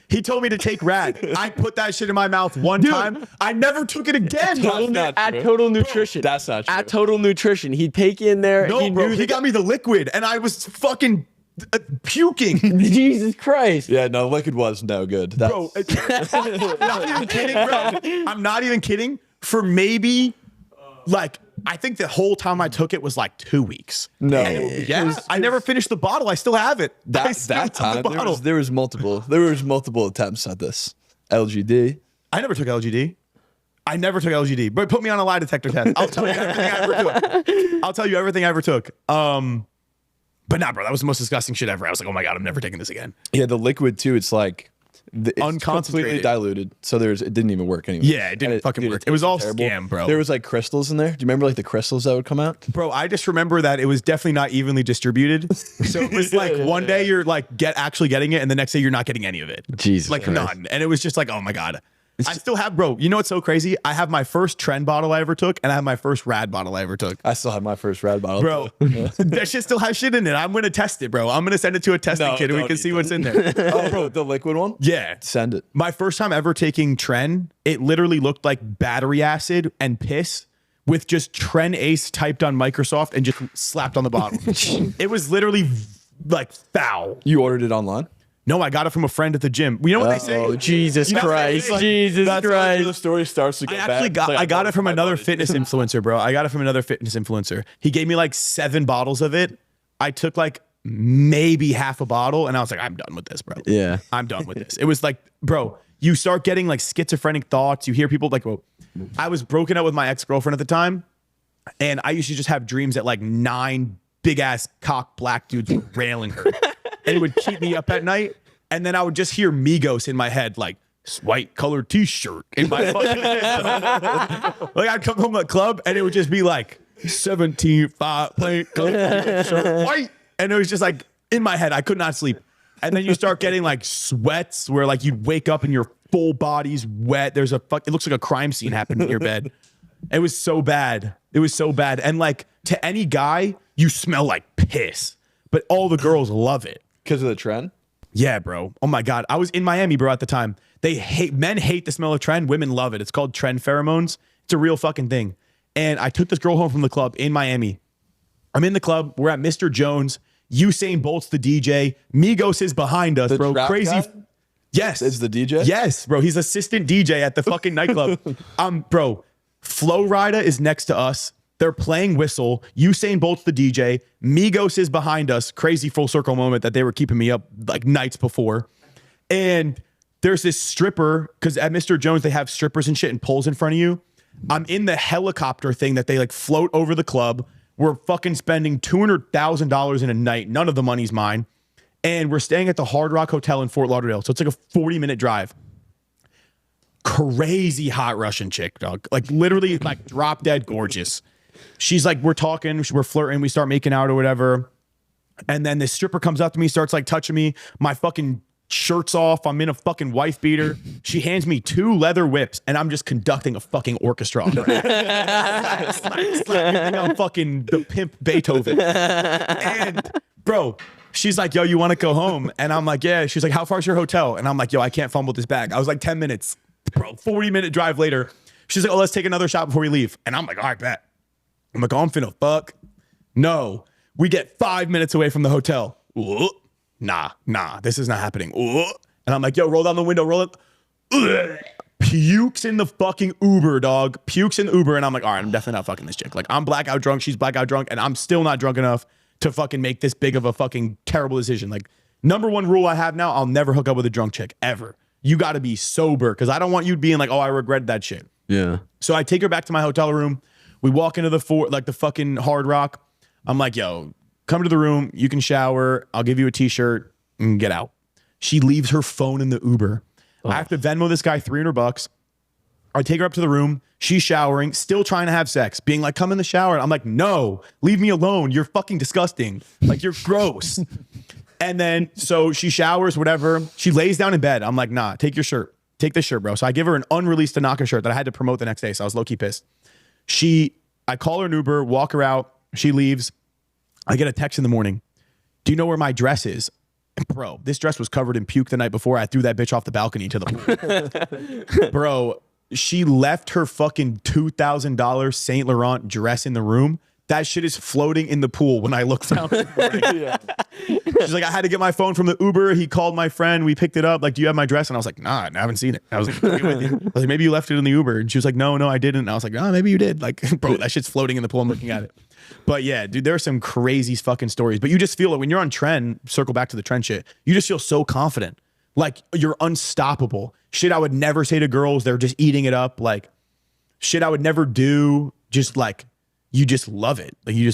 He told me to take rad. I put that shit in my mouth one time. I never took it again. At Total Nutrition. That's not true. At Total Nutrition. He'd take you in there. No, bro. He got me the liquid and I was fucking puking. Jesus Christ. Yeah, no, liquid was no good. Bro, I'm not even kidding, bro. I'm not even kidding. For maybe like, I think the whole time I took it was like 2 weeks. No. I never finished the bottle. I still have it. That time, there was multiple attempts at this. LGD. I never took LGD. But put me on a lie detector test. I'll tell you everything I ever took. But nah, bro, that was the most disgusting shit ever. I was like, oh my God, I'm never taking this again. Yeah, the liquid too, it's like... It's completely diluted, so it didn't even work anyway. Yeah, it didn't fucking work. It was all scam, bro. There was like crystals in there. Do you remember like the crystals that would come out? Bro, I just remember that it was definitely not evenly distributed. So it was like one day you're like actually getting it, and the next day you're not getting any of it. Jesus, like none. And it was just like, oh my God. I still have, bro. You know what's so crazy? I have my first Trend bottle I ever took, and I have my first Rad bottle I ever took. I still have my first Rad bottle, bro. That shit still has shit in it. I'm gonna test it, bro. I'm gonna send it to a testing kit, and we can see what's in there. Oh, bro, the liquid one? Yeah, send it. My first time ever taking Trend, it literally looked like battery acid and piss with just Tren Ace typed on Microsoft and just slapped on the bottle. It was literally like foul. You ordered it online? No, I got it from a friend at the gym. You know what they say? Oh, Jesus Christ. Like, Jesus that's Christ. How the story starts to get I got it from another fitness influencer, bro. I got it from another fitness influencer. He gave me like 7 bottles of it. I took like maybe half a bottle and I was like, I'm done with this, bro. Yeah. I'm done with this. It was like, bro, you start getting like schizophrenic thoughts. You hear people like, well, I was broken up with my ex-girlfriend at the time. And I used to just have dreams that like 9 big ass cock black dudes were railing her. And it would keep me up at night. And then I would just hear Migos in my head, like, white colored t-shirt in my fucking head. Like I'd come from the club and it would just be like 17.5 plain colored t-shirt, white. And it was just like in my head, I could not sleep. And then you start getting like sweats where like you'd wake up and your full body's wet. There's it looks like a crime scene happened in your bed. It was so bad. It was so bad. And like to any guy, you smell like piss, but all the girls love it. Because of the trend? Yeah, bro. Oh my God. I was in Miami, bro, at the time. Men hate the smell of Tren. Women love it. It's called Tren pheromones. It's a real fucking thing. And I took this girl home from the club in Miami. I'm in the club. We're at Mr. Jones. Usain Bolt's the DJ. Migos is behind us, bro. Crazy. Guy? Yes. It's the DJ? Yes, bro. He's assistant DJ at the fucking nightclub. Bro, Flo Rida is next to us. They're playing Whistle. Usain Bolt's the DJ. Migos is behind us. Crazy full circle moment that they were keeping me up like nights before. And there's this stripper, because at Mr. Jones, they have strippers and shit and poles in front of you. I'm in the helicopter thing that they like float over the club. We're fucking spending $200,000 in a night. None of the money's mine. And we're staying at the Hard Rock Hotel in Fort Lauderdale. So it's like a 40-minute drive. Crazy hot Russian chick, dog. Like literally like drop dead gorgeous. She's like, we're talking, we're flirting, we start making out or whatever. And then this stripper comes up to me, starts like touching me. My fucking shirt's off. I'm in a fucking wife beater. She hands me 2 leather whips and I'm just conducting a fucking orchestra. I'm fucking the pimp Beethoven. And bro, she's like, yo, you want to go home? And I'm like, yeah. She's like, how far's your hotel? And I'm like, yo, I can't fumble this bag. I was like 10 minutes, bro, 40-minute drive later. She's like, oh, let's take another shot before we leave. And I'm like, all right, bet. I'm like, oh, I'm finna fuck. No, we get 5 minutes away from the hotel. Ooh, nah, this is not happening. Ooh. And I'm like, yo, roll down the window, roll it. Ugh. Pukes in the fucking Uber, dog. Pukes in the Uber. And I'm like, all right, I'm definitely not fucking this chick. Like, I'm blackout drunk, she's blackout drunk, and I'm still not drunk enough to fucking make this big of a fucking terrible decision. Like, #1 rule I have now, I'll never hook up with a drunk chick, ever. You gotta be sober, because I don't want you being like, oh, I regret that shit. Yeah. So I take her back to my hotel room. We walk into the fucking Hard Rock. I'm like, yo, come to the room. You can shower. I'll give you a t-shirt and get out. She leaves her phone in the Uber. Oh. I have to Venmo this guy $300. I take her up to the room. She's showering, still trying to have sex, being like, come in the shower. I'm like, no, leave me alone. You're fucking disgusting. Like, you're gross. And then, so she showers, whatever. She lays down in bed. I'm like, nah, take your shirt. Take this shirt, bro. So I give her an unreleased Anaka shirt that I had to promote the next day. So I was low-key pissed. I call her an Uber, walk her out. She leaves. I get a text in the morning. Do you know where my dress is? Bro, this dress was covered in puke the night before. I threw that bitch off the balcony to the pool. Bro, she left her fucking $2,000 Saint Laurent dress in the room. That shit is floating in the pool when I look down. Yeah. She's like, I had to get my phone from the Uber. He called my friend. We picked it up. Like, do you have my dress? And I was like, nah, I haven't seen it. I was like, I was like, maybe you left it in the Uber. And she was like, no, I didn't. And I was like, oh, maybe you did. Like, bro, that shit's floating in the pool. I'm looking at it. But yeah, dude, there are some crazy fucking stories. But you just feel it when you're on Tren, circle back to the Tren shit, you just feel so confident. Like, you're unstoppable. Shit I would never say to girls. They're just eating it up. Like, shit I would never do. Just like, you just love it. Like, you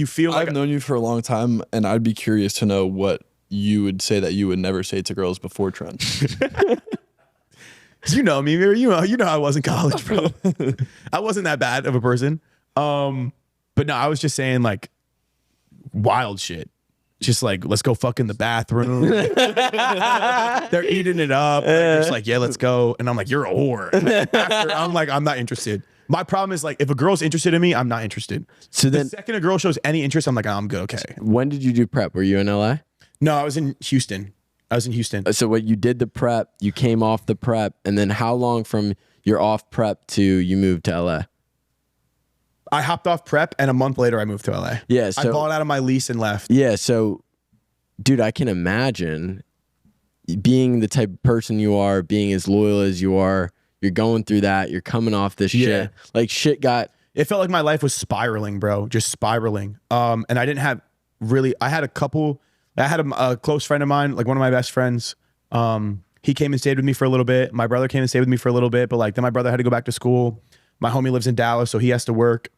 feel like I've known you for a long time, and I'd be curious to know what you would say that you would never say to girls before Trent. You know me, you know I was in college, bro. I wasn't that bad of a person. But no, I was just saying like wild shit. Just like, let's go fuck in the bathroom. They're eating it up. They're just like, yeah, let's go. And I'm like, you're a whore. After, I'm like, I'm not interested. My problem is like, if a girl's interested in me, I'm not interested. So then, the second a girl shows any interest, I'm like, oh, I'm good. Okay. When did you do prep? Were you in LA? No, I was in Houston. So what, you did the prep, you came off the prep, and then how long from your off prep to you moved to LA? I hopped off prep, and a month later I moved to LA. Yeah, I bought out of my lease and left. Yeah, so, dude, I can imagine being the type of person you are, being as loyal as you are. You're going through that. You're coming off this shit. Like shit got. It felt like my life was spiraling, bro. Just spiraling. And I didn't have really. I had a close friend of mine, like one of my best friends. He came and stayed with me for a little bit. My brother came and stayed with me for a little bit, but like then my brother had to go back to school. My homie lives in Dallas, so he has to work.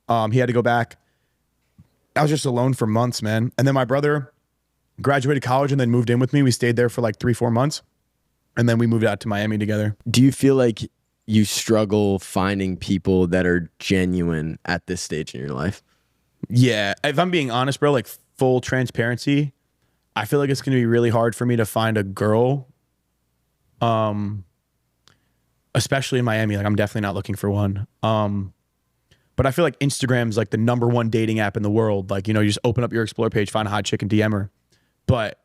He had to go back. I was just alone for months, man. And then my brother graduated college and then moved in with me. We stayed there for like 3-4 months. And then we moved out to Miami together. Do you feel like you struggle finding people that are genuine at this stage in your life? Yeah. If I'm being honest, bro, like full transparency, I feel like it's going to be really hard for me to find a girl, especially in Miami. Like I'm definitely not looking for one. But I feel like Instagram's like the #1 dating app in the world. Like, you know, you just open up your Explore page, find a hot chick and DM her. But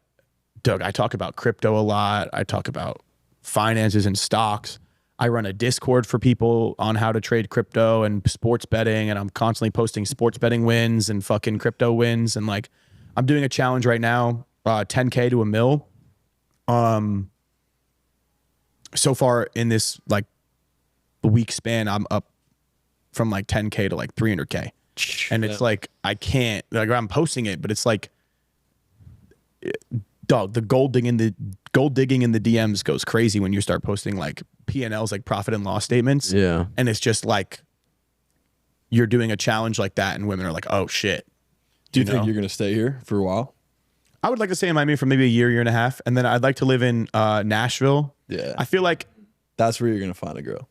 Doug, I talk about crypto a lot. I talk about finances and stocks. I run a Discord for people on how to trade crypto and sports betting. And I'm constantly posting sports betting wins and fucking crypto wins. And like, I'm doing a challenge right now, 10K to $1 million. So far in this like week span, I'm up from like 10K to like 300K. And it's like, I can't, like I'm posting it, but it's like, dog, the gold digging in the DMs goes crazy when you start posting like P&Ls, like profit and loss statements. Yeah. And it's just like, you're doing a challenge like that and women are like, oh shit. Do you think you're going to stay here for a while? I would like to stay in Miami for maybe a year and a half. And then I'd like to live in Nashville. Yeah. I feel like that's where you're going to find a girl.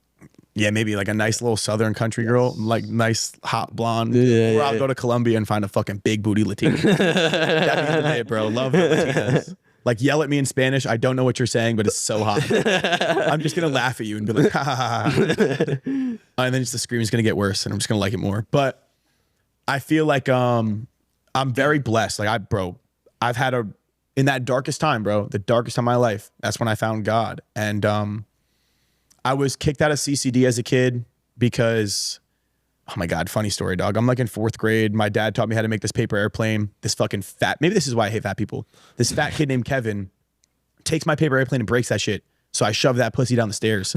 Yeah, maybe like a nice little Southern country girl, like nice hot blonde. Yeah, or I'll go to Colombia and find a fucking big booty Latina. That'd be the day, bro. Love the Latinas. Like yell at me in Spanish. I don't know what you're saying, but it's so hot. I'm just gonna laugh at you and be like, ha ha ha. And then just the screaming's gonna get worse, and I'm just gonna like it more. But I feel like I'm very blessed. Like I've had in that darkest time, bro, the darkest time of my life. That's when I found God, and I was kicked out of CCD as a kid because, oh my God, funny story, dog. I'm like in 4th grade. My dad taught me how to make this paper airplane. This fucking maybe this is why I hate fat people. This fat kid named Kevin takes my paper airplane and breaks that shit. So I shoved that pussy down the stairs.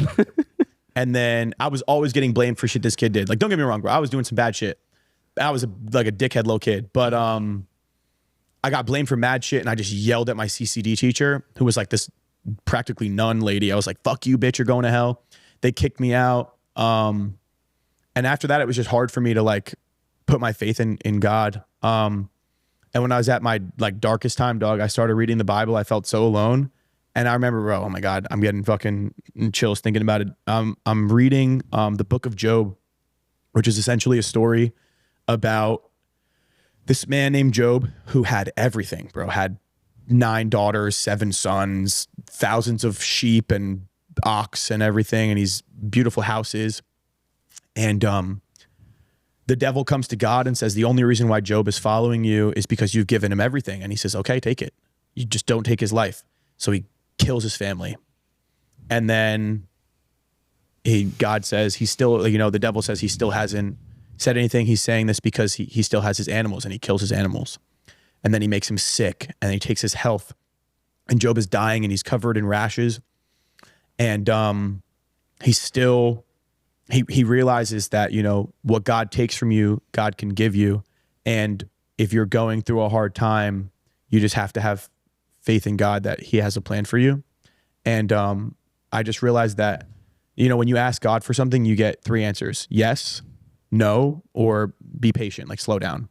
And then I was always getting blamed for shit this kid did. Like, don't get me wrong, bro. I was doing some bad shit. I was like a dickhead little kid. But I got blamed for mad shit and I just yelled at my CCD teacher, who was like this practically nun lady. I was like, fuck you, bitch, you're going to hell. They kicked me out. And after that, it was just hard for me to like put my faith in God. And when I was at my like darkest time, dog, I started reading the Bible. I felt so alone. And I remember, bro, oh my God, I'm getting fucking chills thinking about it. I'm reading the book of Job, which is essentially a story about this man named Job who had everything, bro, had 9 daughters, 7 sons, thousands of sheep and ox and everything, and these beautiful houses. And the devil comes to God and says, the only reason why Job is following you is because you've given him everything. And he says, okay, take it. You just don't take his life. So he kills his family. And then God says he still, the devil says he still hasn't said anything. He's saying this because he still has his animals, and he kills his animals. And then he makes him sick, and he takes his health. And Job is dying, and he's covered in rashes. And he realizes that, what God takes from you, God can give you. And if you're going through a hard time, you just have to have faith in God that he has a plan for you. And I just realized that, when you ask God for something, you get 3 answers: yes, no, or be patient, like slow down.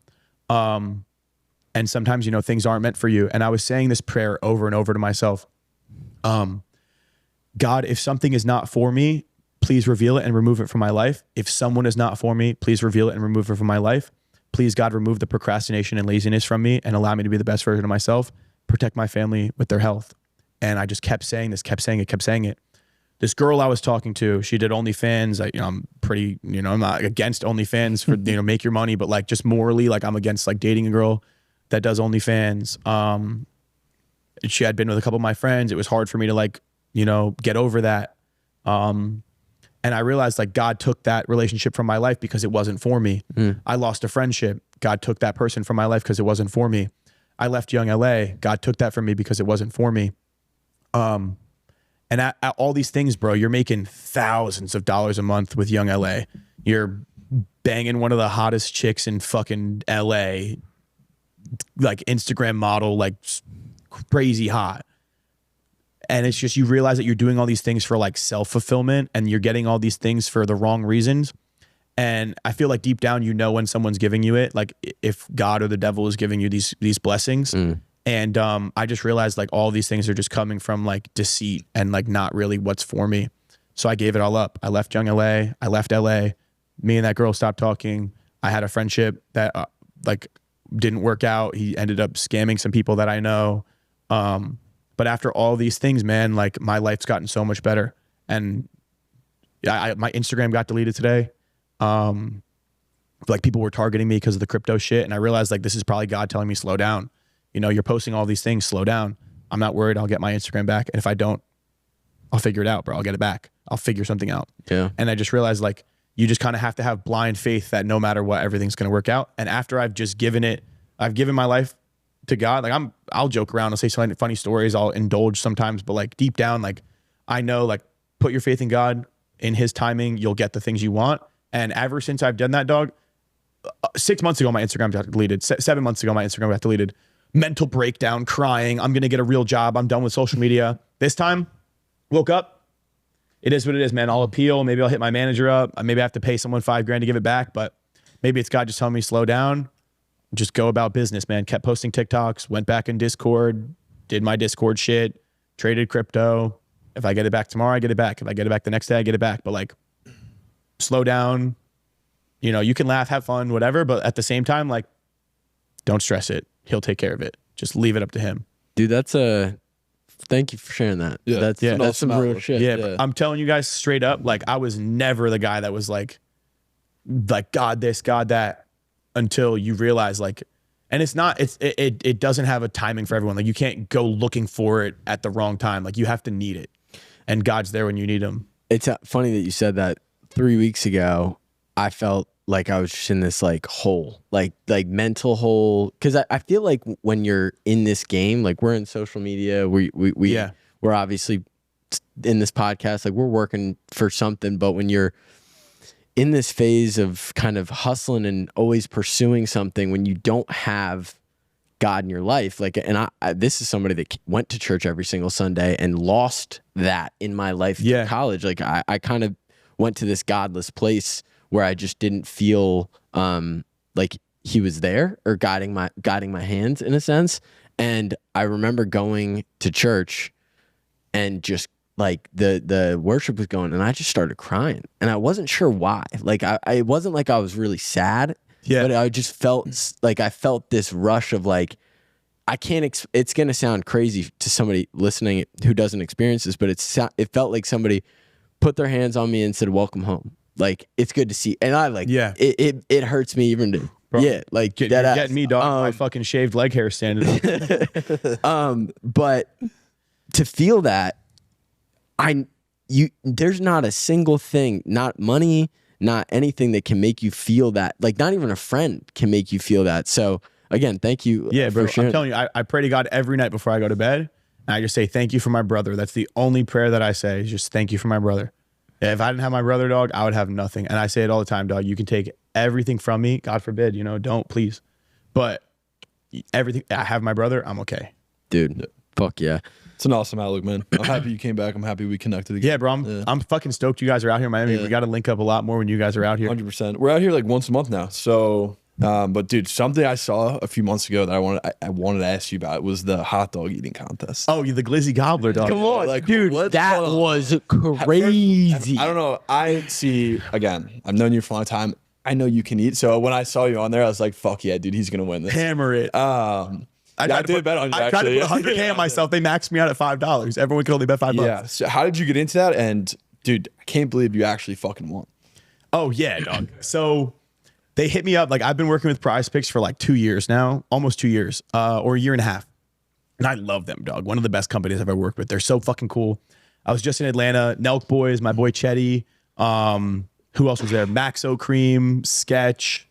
And sometimes, things aren't meant for you. And I was saying this prayer over and over to myself. God, if something is not for me, please reveal it and remove it from my life. If someone is not for me, please reveal it and remove it from my life. Please, God, remove the procrastination and laziness from me and allow me to be the best version of myself. Protect my family with their health. And I just kept saying this, kept saying it. This girl I was talking to, she did OnlyFans. I'm pretty, I'm not against OnlyFans for, make your money, but like just morally, like I'm against like dating a girl that does OnlyFans. She had been with a couple of my friends. It was hard for me to like, get over that. And And I realized like God took that relationship from my life because it wasn't for me. I lost a friendship. God took that person from my life because it wasn't for me. I left Young LA. God took that from me because it wasn't for me. And at all these things, bro, you're making thousands of dollars a month with Young LA. You're banging one of the hottest chicks in fucking LA, like Instagram model, like crazy hot. And it's just, you realize that you're doing all these things for like self-fulfillment, and you're getting all these things for the wrong reasons. And I feel like deep down, you know, when someone's giving you it, like if God or the devil is giving you these blessings. And I just realized like all these things are just coming from like deceit and like not really what's for me. So I gave it all up. I left Young LA. I left LA. Me and that girl stopped talking. I had a friendship that like didn't work out. He ended up scamming some people that I know. But after all these things, man, like my life's gotten so much better. And my Instagram got deleted today. Like people were targeting me because of the crypto shit. And I realized like, this is probably God telling me, slow down. You know, you're posting all these things, slow down. I'm not worried. I'll get my Instagram back. And if I don't, I'll figure it out, bro. I'll get it back. I'll figure something out. Yeah. And I just realized like, you just kind of have to have blind faith that no matter what, everything's going to work out. And after I've just given my life to God, like I'll joke around, I'll say some funny stories, I'll indulge sometimes, but like deep down, like I know, like put your faith in God, in his timing, you'll get the things you want. And ever since I've done that, dog, 6 months ago, my Instagram got deleted. 7 months ago, my Instagram got deleted. Mental breakdown, crying. I'm going to get a real job. I'm done with social media. This time, woke up. It is what it is, man. I'll appeal. Maybe I'll hit my manager up. Maybe I have to pay someone $5,000 to give it back, but maybe it's God just telling me slow down. Just go about business, man. Kept posting TikToks, went back in Discord, did my Discord shit, traded crypto. If I get it back tomorrow, I get it back. If I get it back the next day, I get it back. But like, slow down. You know, you can laugh, have fun, whatever. But at the same time, like, don't stress it. He'll take care of it. Just leave it up to him. Dude, thank you for sharing that. Yeah, that's some real shit. Yeah, I'm telling you guys straight up, like I was never the guy that was like God this, God that, until you realize like, and it doesn't have a timing for everyone. Like you can't go looking for it at the wrong time. Like you have to need it, and God's there when you need him. It's funny that you said that. 3 weeks ago, I felt like I was just in this like hole, like mental hole. Cause I feel like when you're in this game, like we're in social media, we're obviously in this podcast, like we're working for something, but when you're in this phase of kind of hustling and always pursuing something, when you don't have God in your life, like, and this is somebody that went to church every single Sunday and lost that in my life through college. Like I kind of went to this godless place where I just didn't feel like he was there or guiding my hands in a sense. And I remember going to church and just like the worship was going, and I just started crying, and I wasn't sure why. Like it wasn't like I was really sad, but I just felt like I felt this rush of like, I can't. It's gonna sound crazy to somebody listening who doesn't experience this, but it felt like somebody put their hands on me and said, "Welcome home." Like, it's good to see. And I like, it hurts me even to, bro, like getting me, dog. My fucking shaved leg hair standing up. But to feel that, there's not a single thing, not money, not anything that can make you feel that. Like, not even a friend can make you feel that. So again, thank you. Yeah, bro. I'm telling you, I pray to God every night before I go to bed. And I just say, thank you for my brother. That's the only prayer that I say, is just thank you for my brother. If I didn't have my brother, dog, I would have nothing. And I say it all the time, dog. You can take everything from me. God forbid, don't, please. But everything, I have my brother, I'm okay. Dude, fuck yeah. It's an awesome outlook, man. I'm happy you came back. I'm happy we connected again. Yeah, bro. I'm fucking stoked you guys are out here in Miami. Yeah. We got to link up a lot more when you guys are out here. 100%. We're out here like once a month now. So, but dude, something I saw a few months ago that I wanted to ask you about was the hot dog eating contest. Oh, the Glizzy Gobbler, dog. Come on, like, dude, that was crazy. I don't know. Again, I've known you for a long time. I know you can eat. So when I saw you on there, I was like, fuck yeah, dude, he's going to win this. Hammer it. I did bet on you, I tried to put $100K on myself. They maxed me out at $5. Everyone could only bet $5. Yeah. So how did you get into that? And dude, I can't believe you actually fucking won. Oh yeah, dog. So they hit me up. Like, I've been working with Prize Picks for like 2 years now, almost 2 years, or a year and a half. And I love them, dog. One of the best companies I've ever worked with. They're so fucking cool. I was just in Atlanta. Nelk Boys, my boy Chetty, Who else was there? Maxo Cream, Sketch,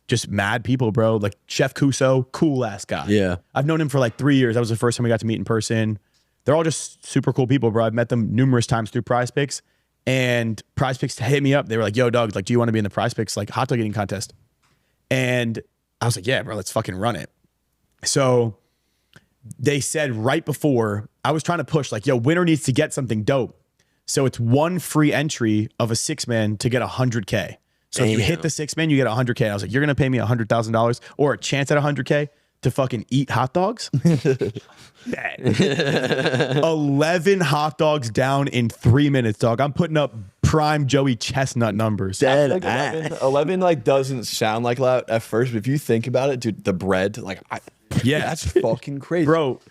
just mad people, bro. Like Chef Kuso, cool ass guy. Yeah. I've known him for like 3 years. That was the first time we got to meet in person. They're all just super cool people, bro. I've met them numerous times through Prize Picks, and Prize Picks hit me up. They were like, yo, dog, like, do you want to be in the Prize Picks like hot dog eating contest? And I was like, yeah, bro, let's fucking run it. So they said right before, I was trying to push like, yo, winner needs to get something dope. So it's one free entry of a 6-man to get $100K. So if you hit the 6-man, you get $100K. And I was like, you're going to pay me $100,000 or a chance at $100K to fucking eat hot dogs? 11 hot dogs down in 3 minutes, dog. I'm putting up prime Joey Chestnut numbers. Dead like 11 like doesn't sound like a lot at first, but if you think about it, dude, the bread, like, that's fucking crazy. Bro,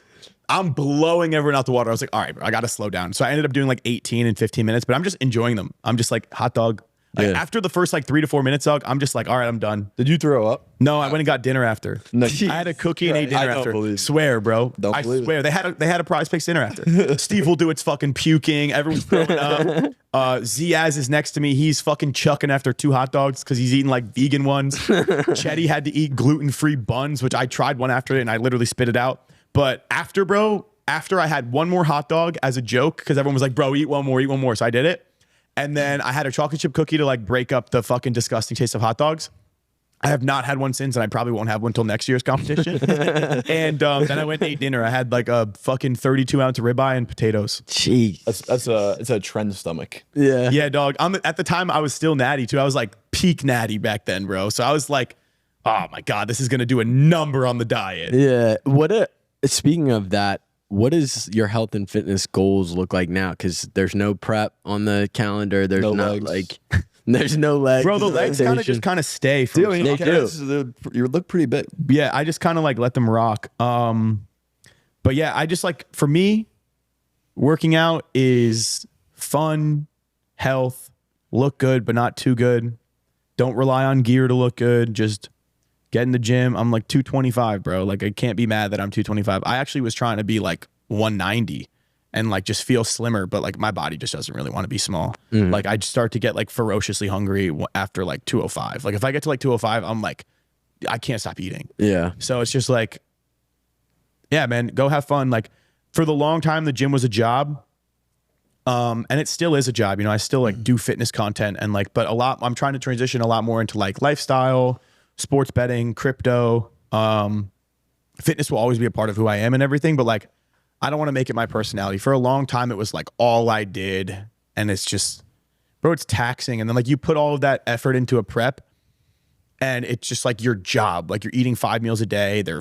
I'm blowing everyone out the water. I was like, all right, bro, I got to slow down. So I ended up doing like 18 and 15 minutes, but I'm just enjoying them. I'm just like, hot dog. Like, after the first like 3 to 4 minutes, dog, I'm just like, all right, I'm done. Did you throw up? No, I went and got dinner after. No, I had a cookie and ate dinner after. Swear, bro. I swear. They had a Prize Picks dinner after. Steve will do its fucking puking. Everyone's throwing up. Ziaz is next to me. He's fucking chucking after 2 hot dogs because he's eating like vegan ones. Chetty had to eat gluten-free buns, which I tried one after it and I literally spit it out. But after I had one more hot dog as a joke because everyone was like, bro, eat one more. So I did it. And then I had a chocolate chip cookie to like break up the fucking disgusting taste of hot dogs. I have not had one since, and I probably won't have one until next year's competition. And then I went and ate dinner. I had like a fucking 32-ounce ribeye and potatoes. Jeez. It's a trend stomach. Yeah. Yeah, dog. At the time, I was still natty too. I was like peak natty back then, bro. So I was like, oh my God, this is going to do a number on the diet. Yeah. Speaking of that, what does your health and fitness goals look like now? Because there's no prep on the calendar. There's there's no legs. Bro, the legs kind of stay. For they do. You look pretty big. Yeah, I just kind of like let them rock. But yeah, I just like, for me, working out is fun, health, look good, but not too good. Don't rely on gear to look good. Just get in the gym. I'm like 225, bro. Like I can't be mad that I'm 225. I actually was trying to be like 190 and like just feel slimmer, but like my body just doesn't really want to be small. Like I just start to get like ferociously hungry after like 205. Like if I get to like 205, I'm like, I can't stop eating. Yeah. So it's just like, yeah, man, go have fun. Like for the long time, the gym was a job. And it still is a job. You know, I still like do fitness content and like, but I'm trying to transition a lot more into like lifestyle, sports betting, crypto. Fitness will always be a part of who I am and everything, but like, I don't want to make it my personality. For a long time, it was like all I did. And it's just, bro, it's taxing. And then like you put all of that effort into a prep and it's just like your job. Like you're eating 5 meals a day. They're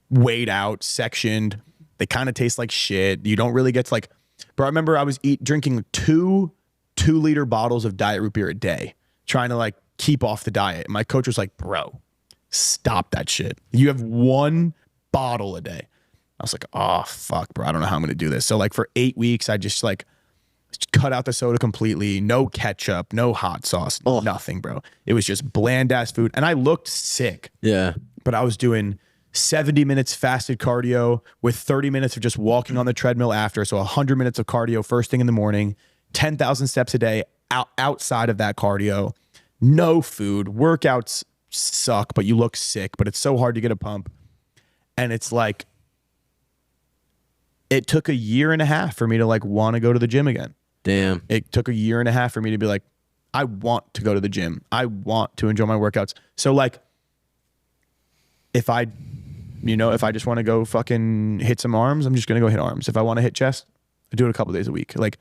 weighed out, sectioned. They kind of taste like shit. You don't really get to like, bro, I remember I was drinking 2 2-liter bottles of diet root beer a day, trying to like keep off the diet. And my coach was like, bro, stop that shit. You have 1 bottle a day. I was like, oh, fuck, bro. I don't know how I'm going to do this. So like for 8 weeks, I just like cut out the soda completely. No ketchup, no hot sauce, nothing, bro. It was just bland ass food. And I looked sick. Yeah. But I was doing 70 minutes fasted cardio with 30 minutes of just walking on the treadmill after. So 100 minutes of cardio first thing in the morning, 10,000 steps a day outside of that cardio. No food. Workouts suck, but you look sick, but it's so hard to get a pump. And it's like, it took 1.5 years for me to like want to go to the gym again. Damn. It took 1.5 years for me to be like, I want to go to the gym. I want to enjoy my workouts. So like, if I just want to go fucking hit some arms, I'm just going to go hit arms. If I want to hit chest, I do it a couple days a week. Like,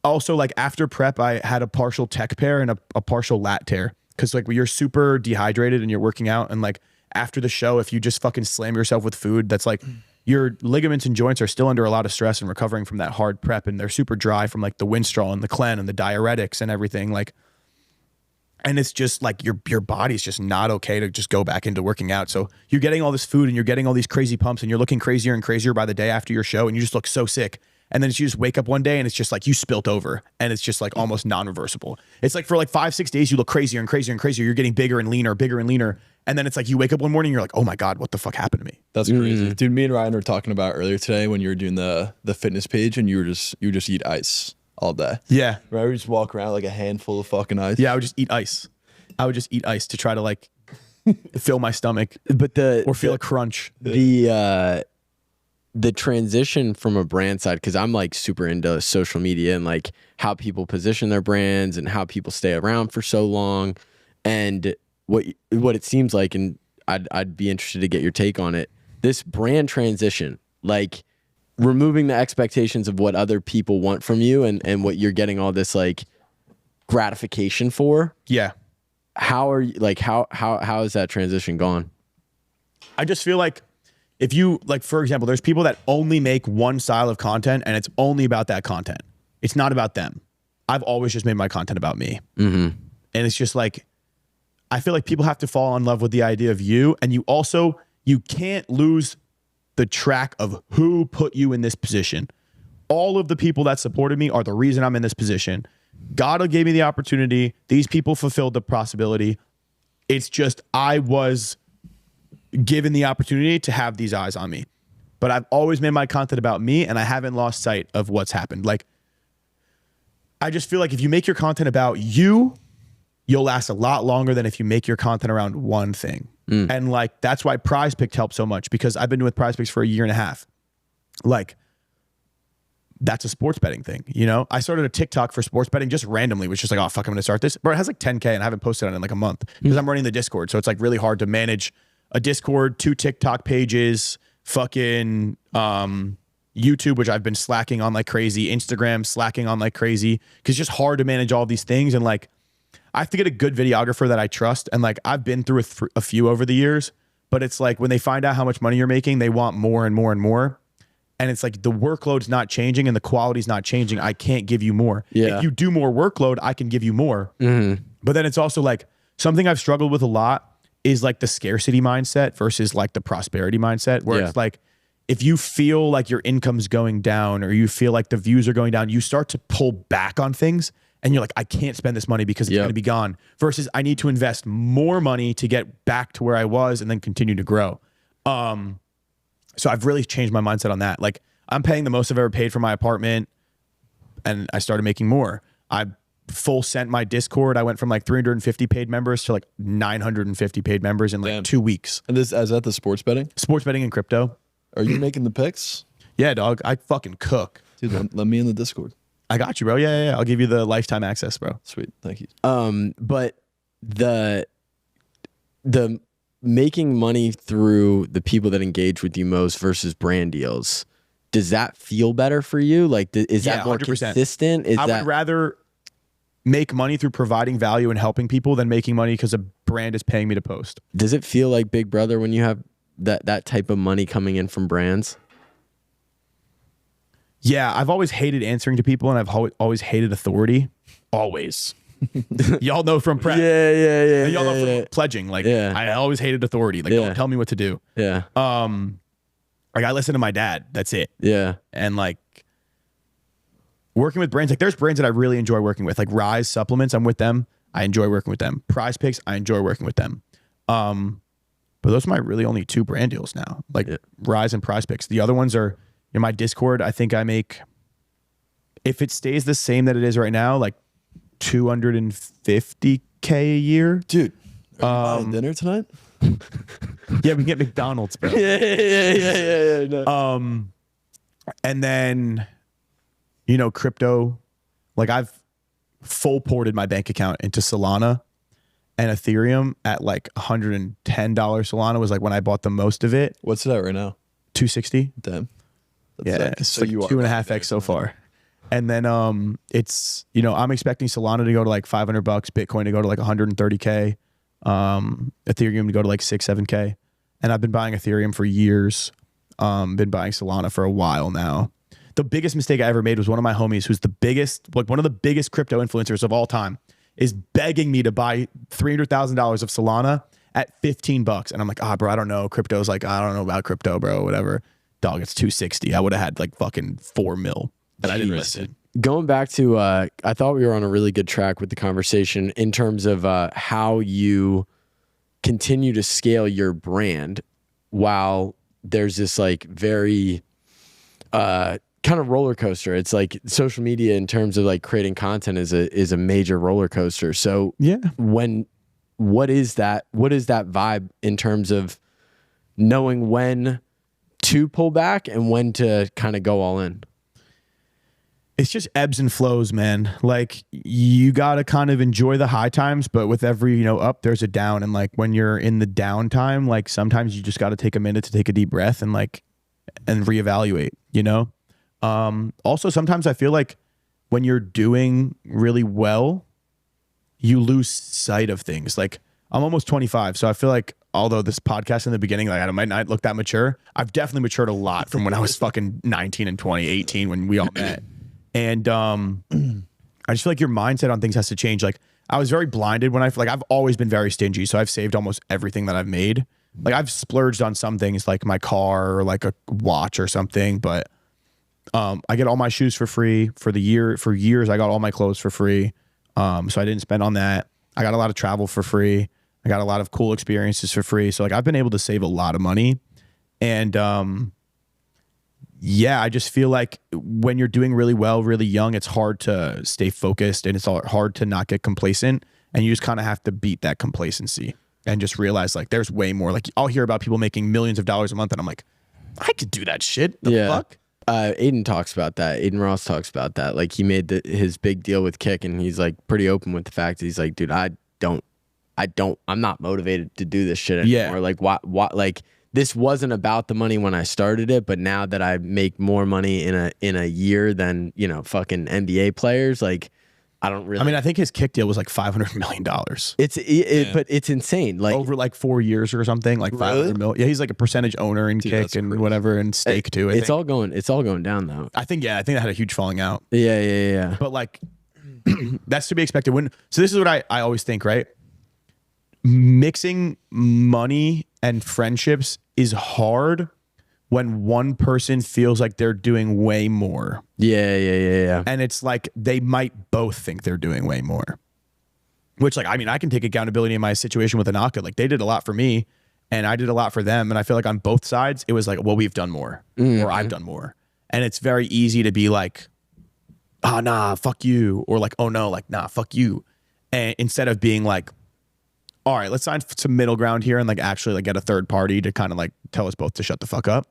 also like after prep, I had a partial tech tear and a partial lat tear. Cause like when you're super dehydrated and you're working out and like after the show, if you just fucking slam yourself with food, that's like your ligaments and joints are still under a lot of stress and recovering from that hard prep. And they're super dry from like the Winstrol and the Clen and the diuretics and everything. Like, and it's just like your body's just not okay to just go back into working out. So you're getting all this food and you're getting all these crazy pumps and you're looking crazier and crazier by the day after your show and you just look so sick. And then you just wake up one day and it's just like you spilt over and it's just like almost non-reversible. It's like for like 5-6 days, you look crazier and crazier and crazier. You're getting bigger and leaner. And then it's like you wake up one morning, you're like, oh my God, what the fuck happened to me? That's crazy. Dude, me and Ryan were talking about earlier today when you were doing the fitness page and you just eat ice all day. Yeah. Right? We just walk around like a handful of fucking ice. Yeah, I would just eat ice. I would just eat ice to try to like fill my stomach, But or feel a crunch. The transition from a brand side, because I'm like super into social media and like how people position their brands and how people stay around for so long, and what it seems like, and I'd be interested to get your take on it. This brand transition, like removing the expectations of what other people want from you and what you're getting all this like gratification for. Yeah. How are you like how has that transition gone? I just feel like if you like, for example, there's people that only make one style of content and it's only about that content. It's not about them. I've always just made my content about me. And it's just like, I feel like people have to fall in love with the idea of you. And you can't lose the track of who put you in this position. All of the people that supported me are the reason I'm in this position. God gave me the opportunity. These people fulfilled the possibility. It's just, I was given the opportunity to have these eyes on me. But I've always made my content about me, and I haven't lost sight of what's happened. Like, I just feel like if you make your content about you, you'll last a lot longer than if you make your content around one thing. And like, that's why Prize Picks helped so much, because I've been with Prize Picks for a year and a half. Like, that's a sports betting thing, you know? I started a TikTok for sports betting just randomly, which is just like, oh, fuck, I'm gonna start this. Bro, it has like 10K and I haven't posted on it in like a month because I'm running the Discord. So it's like really hard to manage a Discord, 2 TikTok pages, fucking YouTube, which I've been slacking on like crazy, Instagram slacking on like crazy, because it's just hard to manage all these things. And like, I have to get a good videographer that I trust. And like, I've been through a few over the years, but it's like when they find out how much money you're making, they want more and more and more. And it's like the workload's not changing and the quality's not changing. I can't give you more. Yeah. If you do more workload, I can give you more. But then it's also like something I've struggled with a lot is like the scarcity mindset versus like the prosperity mindset, where it's like, if you feel like your income's going down or you feel like the views are going down, you start to pull back on things and you're like, I can't spend this money because it's going to be gone, versus I need to invest more money to get back to where I was and then continue to grow. So I've really changed my mindset on that. Like, I'm paying the most I've ever paid for my apartment, and I started making more. I full sent my Discord. I went from like 350 paid members to like 950 paid members in like 2 weeks. And is that the sports betting? Sports betting and crypto. Are you making the picks? Yeah, dog. I fucking cook. Dude, let me in the Discord. I got you, bro. Yeah. I'll give you the lifetime access, bro. Sweet. Thank you. But the making money through the people that engage with you most versus brand deals, does that feel better for you? Like, is that more 100%. Consistent? I would rather make money through providing value and helping people than making money because a brand is paying me to post. Does it feel like Big Brother when you have that type of money coming in from brands? Yeah, I've always hated answering to people, and I've always hated authority. Always. Y'all know from prep. Yeah. Y'all know from pledging. Like, I always hated authority. Like, don't tell me what to do. Yeah. Like, I listen to my dad. That's it. Yeah. And like, working with brands, like there's brands that I really enjoy working with, like Rise Supplements. I'm with them. I enjoy working with them. Prize Picks. I enjoy working with them. But those are my really only 2 brand deals now, like Rise and Prize Picks. The other ones are in my Discord. I think I make, if it stays the same that it is right now, like $250K a year. Dude, are you buying dinner tonight? Yeah, we can get McDonald's, bro. Yeah. No. And then, you know, crypto, like I've full ported my bank account into Solana and Ethereum at like $110. Solana was like when I bought the most of it. What's it at right now? 260. Damn. It's so like 2.5x so far. And then it's, you know, I'm expecting Solana to go to like $500, Bitcoin to go to like 130K, Ethereum to go to like 6-7K. And I've been buying Ethereum for years. Been buying Solana for a while now. The biggest mistake I ever made was one of my homies, who's the biggest, like one of the biggest crypto influencers of all time, is begging me to buy $300,000 of Solana at $15. And I'm like, bro, I don't know. Crypto's like, I don't know about crypto, bro, whatever. Dog, it's 260. I would have had like fucking 4 mil. And I didn't listen. Going back to, I thought we were on a really good track with the conversation in terms of how you continue to scale your brand while there's this like very kind of roller coaster. It's like social media in terms of like creating content is a major roller coaster. So Yeah. what is that vibe in terms of knowing when to pull back and when to kind of go all in? It's just ebbs and flows, man. Like you got to kind of enjoy the high times, but with every, you know, up, there's a down. And like when you're in the downtime, like sometimes you just got to take a minute to take a deep breath and reevaluate, you know? Also, sometimes I feel like when you're doing really well, you lose sight of things. Like I'm almost 25. So I feel like although this podcast in the beginning, like I might not look that mature, I've definitely matured a lot from when I was fucking 19 and 20, 18 when we all met. And I just feel like your mindset on things has to change. Like I was very blinded when I've always been very stingy. So I've saved almost everything that I've made. Like I've splurged on some things like my car or like a watch or something, but I get all my shoes for free for years. I got all my clothes for free. So I didn't spend on that. I got a lot of travel for free. I got a lot of cool experiences for free. So like I've been able to save a lot of money. And yeah, I just feel like when you're doing really well, really young, it's hard to stay focused and it's hard to not get complacent. And you just kind of have to beat that complacency and just realize like there's way more. Like I'll hear about people making millions of dollars a month and I'm like, I could do that shit. The fuck? Aiden talks about that. Aiden Ross talks about that. Like he made his big deal with Kick and he's like pretty open with the fact that he's like, dude, I'm not motivated to do this shit anymore. Yeah. Like what, like, this wasn't about the money when I started it, but now that I make more money in a year than, you know, fucking NBA players, like I don't really. I mean, I think his Kick deal was like $500 million. But it's insane. Like over like 4 years or something, like 500 million. Yeah, he's like a percentage owner in Kick and whatever and Stake too. It's all going down though. I think that had a huge falling out. Yeah. But like that's to be expected. So this is what I always think, right? Mixing money and friendships is hard when one person feels like they're doing way more. Yeah. And it's like they might both think they're doing way more. Which like, I mean, I can take accountability in my situation with Anaka. Like they did a lot for me and I did a lot for them. And I feel like on both sides, it was like, well, we've done more or I've done more. And it's very easy to be like, oh, nah, fuck you. Or like, oh no, like, nah, fuck you. And instead of being like, all right, let's find some middle ground here and like actually like get a third party to kind of like tell us both to shut the fuck up.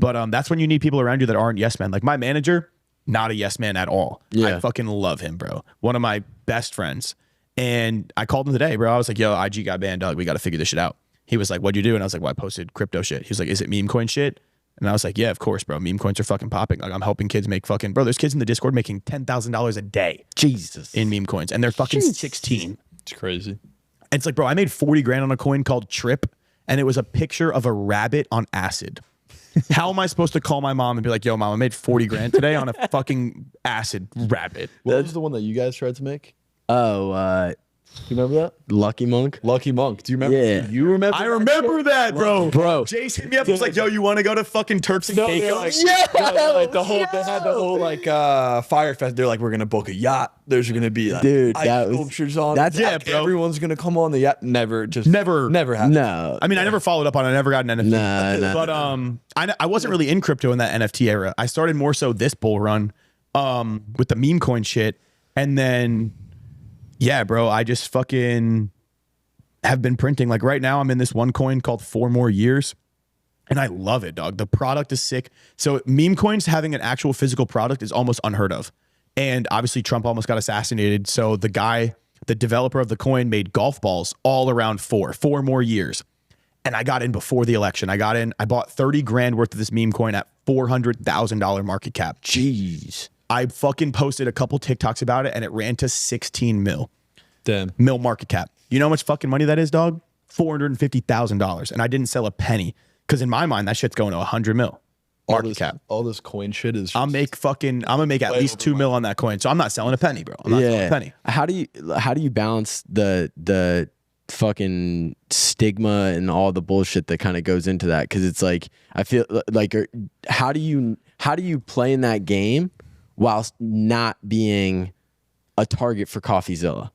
But that's when you need people around you that aren't yes men. Like my manager, not a yes man at all. Yeah. I fucking love him, bro. One of my best friends. And I called him today, bro. I was like, yo, IG got banned, dog. We got to figure this shit out. He was like, what'd you do? And I was like, well, I posted crypto shit. He was like, is it meme coin shit? And I was like, yeah, of course, bro. Meme coins are fucking popping. Like I'm helping kids make fucking, bro, there's kids in the Discord making $10,000 a day. Jesus. In meme coins. And they're fucking 16. It's crazy. It's like, bro, I made 40 grand on a coin called Trip, and it was a picture of a rabbit on acid. How am I supposed to call my mom and be like, yo, mom, I made 40 grand today on a fucking acid rabbit? What was the one that you guys tried to make? Oh, You remember that? Lucky Monk. Lucky Monk. Do you remember? Yeah. You remember? I remember that, bro. Bro. Jace hit me up. Was like, yo, you want to go to fucking Turks and Caicos? Like they had the whole like Fire Fest. They're like, we're gonna book a yacht. There's gonna be like, dude, ice that was- sculptures on. that's- Yeah, like, bro. Everyone's gonna come on the yacht. Never happened. No. I mean, I never followed up on it. I never got an NFT. Nah. But I wasn't really in crypto in that NFT era. I started more so this bull run with the meme coin shit. And then, yeah, bro, I just fucking have been printing. Like right now, I'm in this one coin called 4 More Years. And I love it, dog. The product is sick. So meme coins having an actual physical product is almost unheard of. And obviously Trump almost got assassinated. So the developer of the coin made golf balls all around 4 more years. And I got in before the election. I bought 30 grand worth of this meme coin at $400,000 market cap. Jeez. I fucking posted a couple TikToks about it and it ran to 16 mil. Damn. Mil market cap. You know how much fucking money that is, dog? $450,000. And I didn't sell a penny. Because in my mind, that shit's going to 100 mil market cap. All this coin shit is. I'm gonna make at least 2 mil on that coin. So I'm not selling a penny, bro. I'm not selling a penny. How do you balance the fucking stigma and all the bullshit that kind of goes into that? Because it's like, I feel like, how do you play in that game whilst not being a target for CoffeeZilla?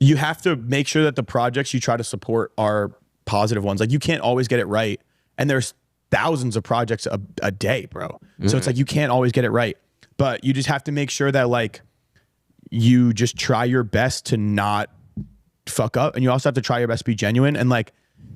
You have to make sure that the projects you try to support are positive ones. Like you can't always get it right. And there's thousands of projects a day, bro. So it's like you can't always get it right, but you just have to make sure that like you just try your best to not fuck up, and you also have to try your best to be genuine. And like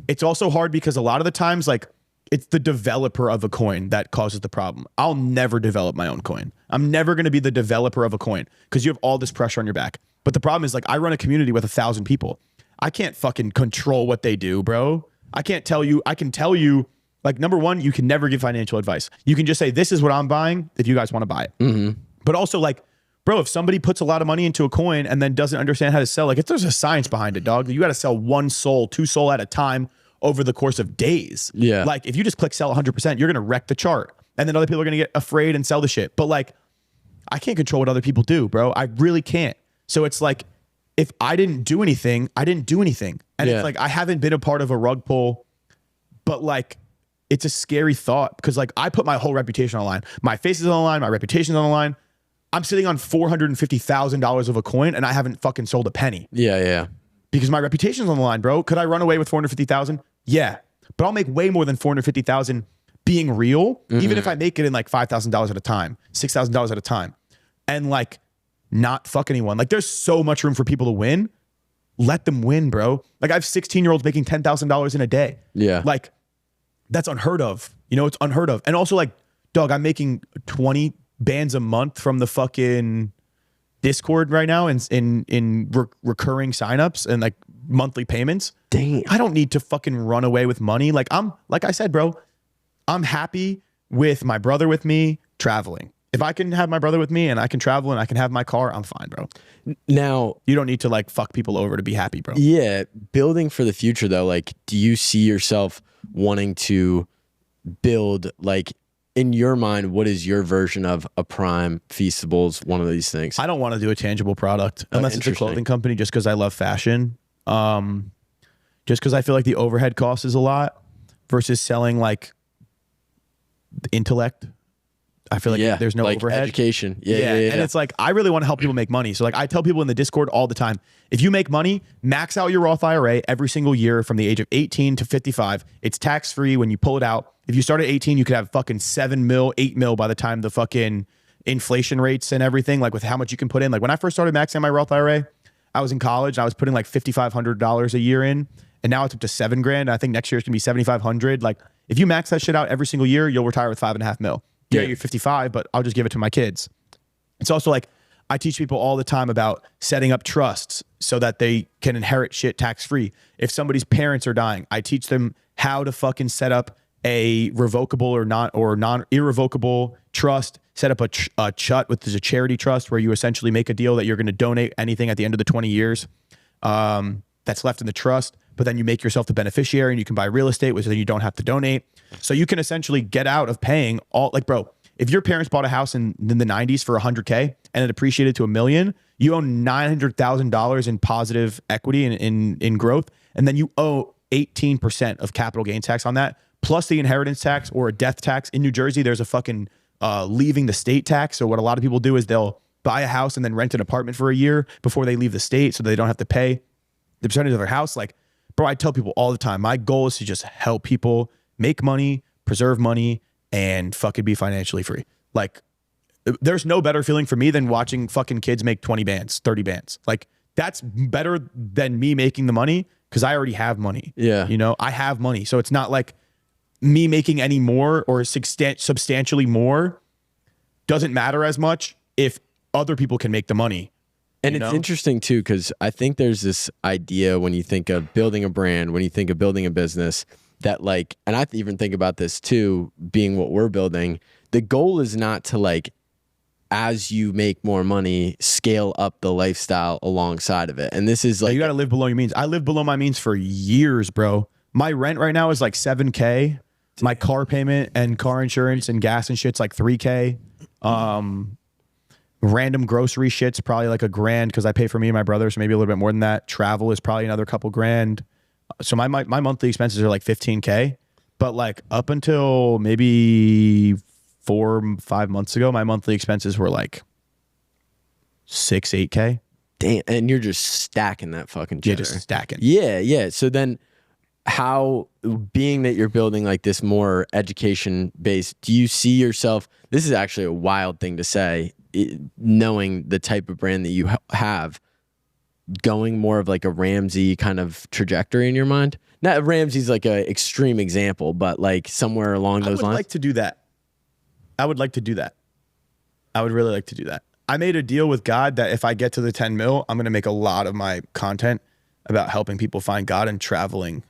it's also hard because a lot of the times like it's the developer of a coin that causes the problem. I'll never develop my own coin. I'm never going to be the developer of a coin because you have all this pressure on your back. But the problem is like I run a community with 1,000 people. I can't fucking control what they do, bro. I can tell you like, number one, you can never give financial advice. You can just say, this is what I'm buying if you guys want to buy it. But also like, bro, if somebody puts a lot of money into a coin and then doesn't understand how to sell, like if there's a science behind it, dog, you got to sell 1 SOL, 2 SOL at a time over the course of days. Yeah. Like if you just click sell 100%, you're going to wreck the chart. And then other people are going to get afraid and sell the shit. But like, I can't control what other people do, bro. I really can't. So it's like, if I didn't do anything, I didn't do anything. And it's like, I haven't been a part of a rug pull, but like, it's a scary thought because like I put my whole reputation on the line. My face is on the line. My reputation's on the line. I'm sitting on $450,000 of a coin and I haven't fucking sold a penny. Yeah. Because my reputation's on the line, bro. Could I run away with 450,000? Yeah. But I'll make way more than 450,000 being real, even if I make it in like $5,000 at a time, $6,000 at a time, and like not fuck anyone. Like there's so much room for people to win. Let them win, bro. Like I have 16-year-olds making $10,000 in a day. Yeah. Like that's unheard of. You know, it's unheard of. And also like, dog, I'm making 20 bands a month from the fucking Discord right now in recurring signups and like monthly payments. Dang. I don't need to fucking run away with money. Like like I said, bro, I'm happy with my brother with me traveling. If I can have my brother with me and I can travel and I can have my car, I'm fine, bro. Now, you don't need to like fuck people over to be happy, bro. Yeah. Building for the future though, like, do you see yourself wanting to build, like, in your mind, what is your version of a Prime, Feastables, one of these things? I don't want to do a tangible product unless it's a clothing company just because I love fashion. Just because I feel like the overhead cost is a lot versus selling like intellect. I feel like there's no like overhead. Education. Yeah. And it's like, I really want to help people make money. So like I tell people in the Discord all the time, if you make money, max out your Roth IRA every single year from the age of 18 to 55. It's tax-free when you pull it out. If you start at 18, you could have fucking 7 mil, 8 mil by the time the fucking inflation rates and everything, like with how much you can put in. Like when I first started maxing my Roth IRA, I was in college and I was putting like $5,500 a year in, and now it's up to $7,000. I think next year it's gonna be 7,500. Like if you max that shit out every single year, you'll retire with 5.5 mil. Yeah, you're 55, but I'll just give it to my kids. It's also like, I teach people all the time about setting up trusts so that they can inherit shit tax-free. If somebody's parents are dying, I teach them how to fucking set up a revocable or non-irrevocable trust, set up a CHUT, which is a charity trust, where you essentially make a deal that you're going to donate anything at the end of the 20 years that's left in the trust, but then you make yourself the beneficiary and you can buy real estate, which then you don't have to donate. So you can essentially get out of paying all, like, bro, if your parents bought a house in the 90s for $100K and it appreciated to $1 million, you own $900,000 in positive equity in growth. And then you owe 18% of capital gains tax on that, plus the inheritance tax or a death tax. In New Jersey, there's a fucking leaving the state tax. So what a lot of people do is they'll buy a house and then rent an apartment for a year before they leave the state so they don't have to pay the percentage of their house. Like, bro, I tell people all the time, my goal is to just help people make money, preserve money, and fucking be financially free. Like, there's no better feeling for me than watching fucking kids make 20 bands, 30 bands. Like, that's better than me making the money because I already have money. Yeah. You know, I have money. So it's not like me making any more or substantially more doesn't matter as much if other people can make the money. And it's interesting too, because I think there's this idea when you think of building a brand, when you think of building a business, that like, and I even think about this too, being what we're building, the goal is not to like, as you make more money, scale up the lifestyle alongside of it. And this is like, you got to live below your means. I lived below my means for years, bro. My rent right now is like $7K. My car payment and car insurance and gas and shit's like $3K. Random grocery shit's probably like $1,000 because I pay for me and my brother, so maybe a little bit more than that. Travel is probably another couple grand. So my monthly expenses are like $15K. But like up until maybe 4-5 months ago, my monthly expenses were like $6-8K. Damn, and you're just stacking that fucking cheddar. Yeah, just stacking. Yeah. So then how, being that you're building like this more education based, do you see yourself, this is actually a wild thing to say, knowing the type of brand that you have, going more of like a Ramsey kind of trajectory in your mind? Not Ramsey's like a extreme example, but like somewhere along those lines. I would like to do that. I would like to do that. I would really like to do that. I made a deal with God that if I get to the 10 mil, I'm going to make a lot of my content about helping people find God and traveling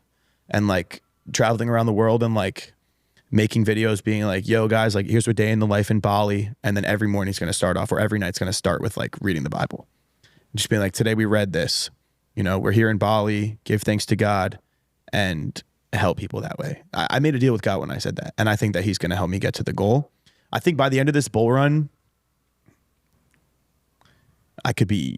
around the world and like making videos being like, yo guys, like here's a day in the life in Bali. And then every morning's going to start off, or every night's going to start with like reading the Bible. Just being like, today we read this, you know, we're here in Bali, give thanks to God and help people that way. I made a deal with God when I said that. And I think that he's going to help me get to the goal. I think by the end of this bull run, I could be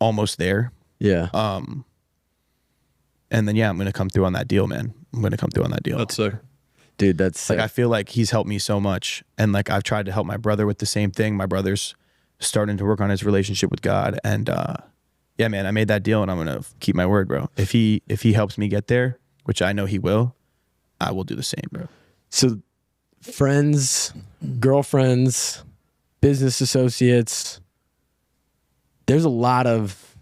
almost there. Yeah. And then, yeah, I'm going to come through on that deal, man. I'm going to come through on that deal. That's sick. Dude, that's sick. Like, I feel like he's helped me so much. And like, I've tried to help my brother with the same thing. My brother's starting to work on his relationship with God. And, yeah, man, I made that deal and I'm going to keep my word, bro. If he helps me get there, which I know he will, I will do the same, bro. So friends, girlfriends, business associates, there's a lot of,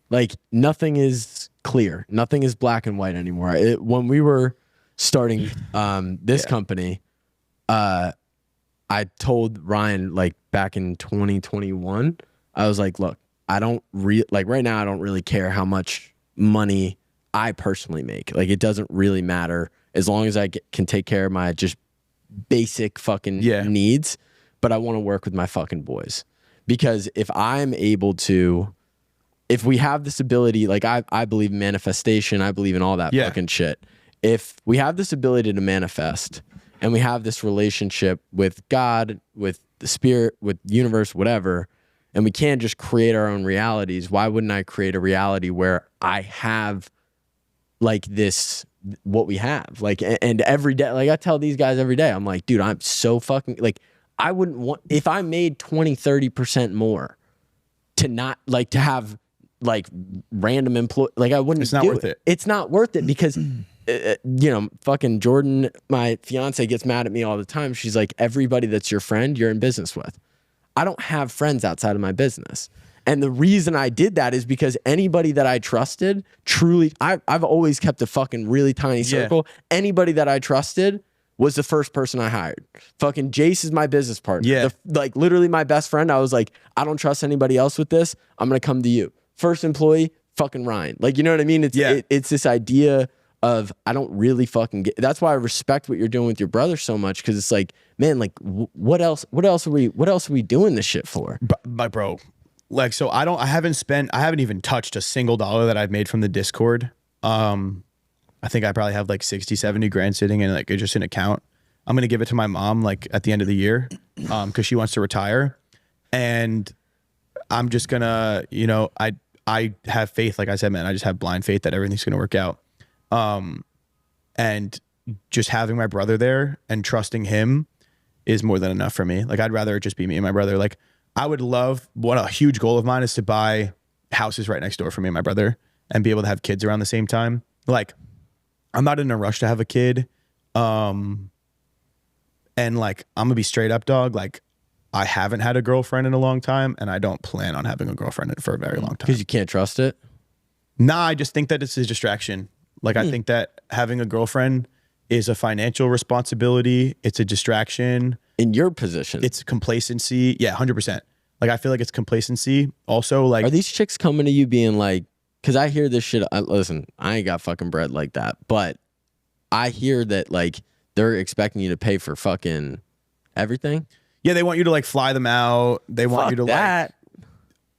like, nothing is clear. Nothing is black and white anymore. When we were starting this company, I told Ryan, like, back in 2021, I was like, look, right now I don't really care how much money I personally make. Like, it doesn't really matter as long as I can take care of my just basic fucking needs. But I want to work with my fucking boys. Because if I'm able to, if we have this ability, like I believe in manifestation, I believe in all that fucking shit. If we have this ability to manifest and we have this relationship with God, with the spirit, with the universe, whatever, and we can't just create our own realities, why wouldn't I create a reality where I have like this, what we have? Like, and every day, like I tell these guys every day, I'm like, dude, I'm so fucking, like, I wouldn't want, if I made 20-30% more, to not, like, to have like random employee, like I wouldn't. It's not worth it. It's not worth it because you know, fucking Jordan, my fiance, gets mad at me all the time. She's like, everybody that's your friend, you're in business with. I don't have friends outside of my business. And the reason I did that is because anybody that I trusted, truly, I've always kept a fucking really tiny circle. Anybody that I trusted was the first person I hired. Fucking Jace is my business partner. Yeah. Like literally my best friend. I was like, I don't trust anybody else with this. I'm going to come to you. First employee, fucking Ryan. Like, you know what I mean? It's this idea of, I don't really fucking get, that's why I respect what you're doing with your brother so much. Cause it's like, man, like what else are we doing this shit for? My bro, like, so I haven't even touched a single dollar that I've made from the Discord. I think I probably have like 60, 70 grand sitting in like just an account. I'm going to give it to my mom like at the end of the year because she wants to retire. And I'm just going to, you know, I have faith. Like I said, man, I just have blind faith that everything's going to work out. And just having my brother there and trusting him is more than enough for me. Like, I'd rather it just be me and my brother. Like, I would love, a huge goal of mine is to buy houses right next door for me and my brother and be able to have kids around the same time. Like, I'm not in a rush to have a kid. And like, I'm gonna be straight up, dog. Like, I haven't had a girlfriend in a long time and I don't plan on having a girlfriend for a very long time. Because you can't trust it? Nah, I just think that it's a distraction. Like, I think that having a girlfriend is a financial responsibility. It's a distraction. In your position. It's complacency. Yeah, 100%. Like, I feel like it's complacency. Also, like, are these chicks coming to you being like, because I hear this shit. Listen, I ain't got fucking bread like that. But I hear that, like, they're expecting you to pay for fucking everything. Yeah, they want you to, like, fly them out. They want you to, that.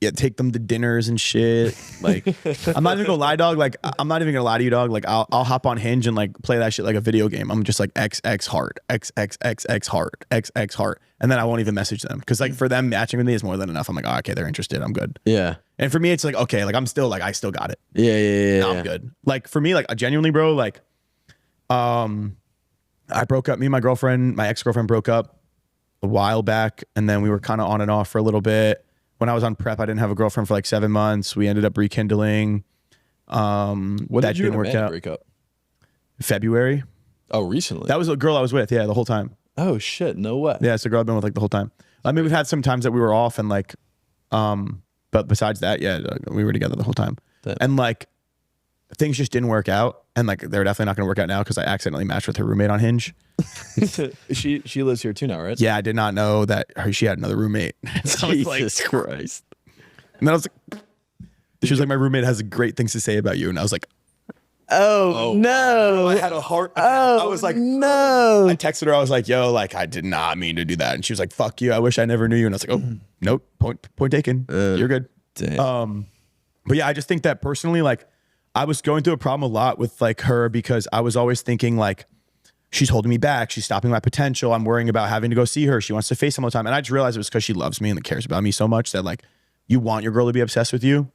like, take them to dinners and shit. Like, I'm not even gonna lie, dog. Like, I'm not even gonna lie to you, dog. Like, I'll hop on Hinge and like play that shit like a video game. I'm just like XX hard, XXXX hard, XX hard, and then I won't even message them because, like, for them, matching with me is more than enough. I'm like, oh, okay, they're interested. I'm good. Yeah. And for me, it's like, okay, like, I'm still like, I still got it. Yeah. No, I'm good. Like, for me, like, genuinely, bro, like, I broke up. Me and my girlfriend, my ex-girlfriend, broke up a while back, and then we were kind of on and off for a little bit. When I was on prep, I didn't have a girlfriend for like 7 months. We ended up rekindling. When that did you didn't work out. break up? February. Oh, recently? That was a girl I was with. Yeah, the whole time. Oh shit! No way. Yeah, it's a girl I've been with like the whole time. I mean, we've had some times that we were off and like, but besides that, yeah, we were together the whole time. Damn. And like, things just didn't work out, and like they're definitely not going to work out now because I accidentally matched with her roommate on Hinge. She lives here too now, right? Yeah, I did not know that she had another roommate. So I was like, Jesus Christ. and then I was like, she was like, my roommate has great things to say about you, and I was like, Oh, no. I had a heart. Oh, I was like, no. I texted her. I was like, yo, like I did not mean to do that, and she was like, fuck you. I wish I never knew you. And I was like, oh, nope, point taken. You're good. Damn. But yeah, I just think that personally, like, I was going through a problem a lot with like her because I was always thinking like, she's holding me back. She's stopping my potential. I'm worrying about having to go see her. She wants to FaceTime all the time. And I just realized it was because she loves me and cares about me so much that like, you want your girl to be obsessed with you.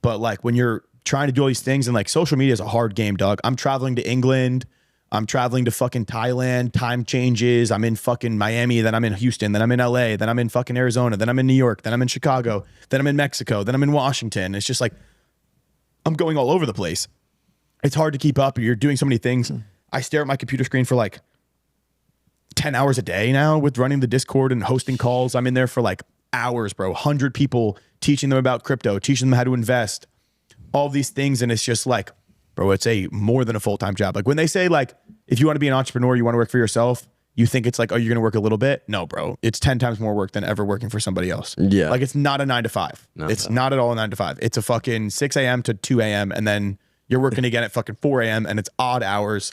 But like when you're trying to do all these things and like social media is a hard game, dog. I'm traveling to England. I'm traveling to fucking Thailand. Time changes. I'm in fucking Miami. Then I'm in Houston. Then I'm in LA. Then I'm in fucking Arizona. Then I'm in New York. Then I'm in Chicago. Then I'm in Mexico. Then I'm in Washington. It's just like, I'm going all over the place. It's hard to keep up. You're doing so many things. I stare at my computer screen for like 10 hours a day now with running the Discord and hosting calls. I'm in there for like hours, bro. 100 people teaching them about crypto, teaching them how to invest, all these things. And it's just like, bro, it's a more than a full-time job. Like when they say like, if you want to be an entrepreneur, you want to work for yourself, you think it's like, oh, you're going to work a little bit. No, bro. It's 10 times more work than ever working for somebody else. Yeah. Like it's not a 9 to 5. It's not at all a 9 to 5. It's a fucking 6 a.m. to 2 a.m. And then you're working again at fucking 4 a.m. and it's odd hours.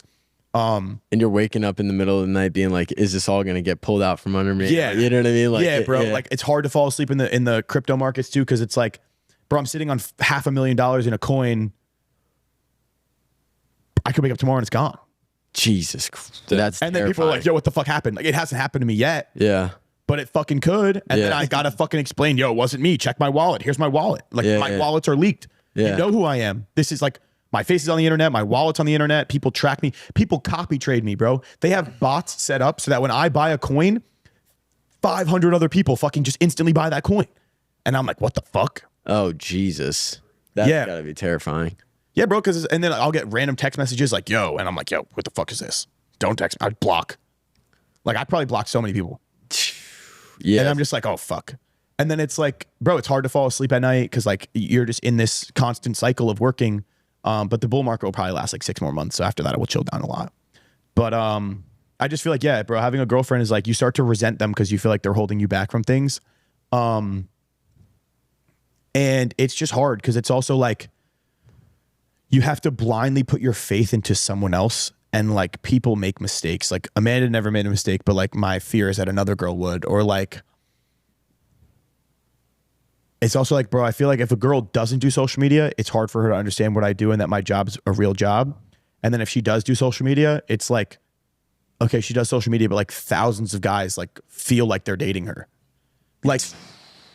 And you're waking up in the middle of the night being like, is this all going to get pulled out from under me? Yeah. You know what I mean? Like, yeah, bro. Yeah. Like it's hard to fall asleep in the crypto markets too. Cause it's like, bro, I'm sitting on $500,000 in a coin. I could wake up tomorrow and it's gone. Jesus Christ. That's And then people are like, yo, what the fuck happened? Like it hasn't happened to me yet. Yeah. But it fucking could. And Yeah. then I gotta fucking explain, yo, it wasn't me. Check my wallet. Here's my wallet. Like my wallets are leaked. Yeah. You know who I am. This is like my face is on the internet. My wallet's on the internet. People track me. People copy trade me, bro. They have bots set up so that when I buy a coin, 500 other people fucking just instantly buy that coin. And I'm like, what the fuck? Oh, Jesus. That's gotta be terrifying. Yeah, bro. And then I'll get random text messages like, yo, and I'm like, yo, what the fuck is this? Don't text me. I'd block. Like I probably blocked so many people. Yeah. And I'm just like, oh, fuck. And then it's like, bro, it's hard to fall asleep at night because like you're just in this constant cycle of working. But the bull market will probably last like 6 more months. So after that, it will chill down a lot. But I just feel like, yeah, bro, having a girlfriend is like you start to resent them because you feel like they're holding you back from things. And it's just hard because it's also like you have to blindly put your faith into someone else. And like people make mistakes. Like Amanda never made a mistake, but like my fear is that another girl would. Or like, it's also like, bro, I feel like if a girl doesn't do social media, it's hard for her to understand what I do and that my job's a real job. And then if she does do social media, it's like, okay, she does social media, but like thousands of guys like feel like they're dating her. Like,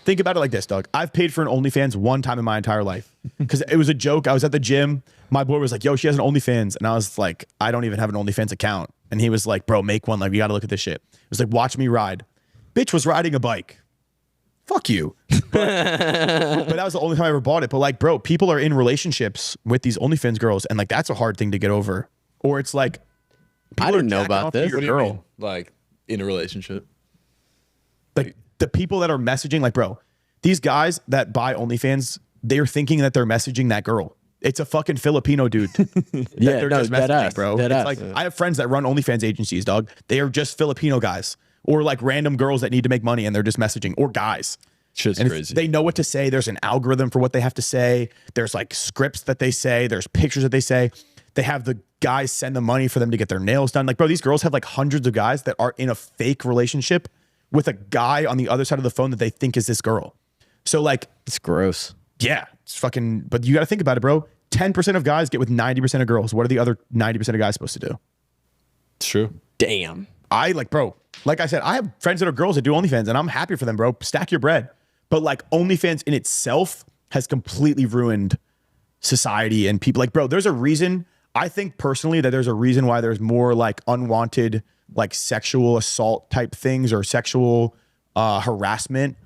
think about it like this, Doug. I've paid for an OnlyFans one time in my entire life because it was a joke. I was at the gym. My boy was like, yo, she has an OnlyFans. And I was like, I don't even have an OnlyFans account. And he was like, bro, make one. Like, you got to look at this shit. It was like, watch me ride. Bitch was riding a bike. Fuck you. But that was the only time I ever bought it. But like, bro, people are in relationships with these OnlyFans girls. And like, that's a hard thing to get over. Or it's like, I didn't know about this. What do you mean? Like in a relationship? Like the people that are messaging, like, bro, these guys that buy OnlyFans, they're thinking that they're messaging that girl. It's a fucking Filipino dude. Yeah, no, dead ass, bro. Dead It's ass. like I have friends that run OnlyFans agencies, dog. They are just Filipino guys or like random girls that need to make money and they're just messaging or guys. Shit's And crazy. they know what to say. There's an algorithm for what they have to say. There's like scripts that they say. There's pictures that they say. They have the guys send them money for them to get their nails done. Like, bro, these girls have like hundreds of guys that are in a fake relationship with a guy on the other side of the phone that they think is this girl. So like, It's gross. yeah, it's fucking, but you got to think about it, bro. 10% of guys get with 90% of girls. What are the other 90% of guys supposed to do? It's true. Damn. I like, bro, like I said, I have friends that are girls that do OnlyFans and I'm happy for them, bro. Stack your bread. But like OnlyFans in itself has completely ruined society and people. Like, bro, there's a reason. I think personally that there's a reason why there's more like unwanted, like sexual assault type things or sexual harassment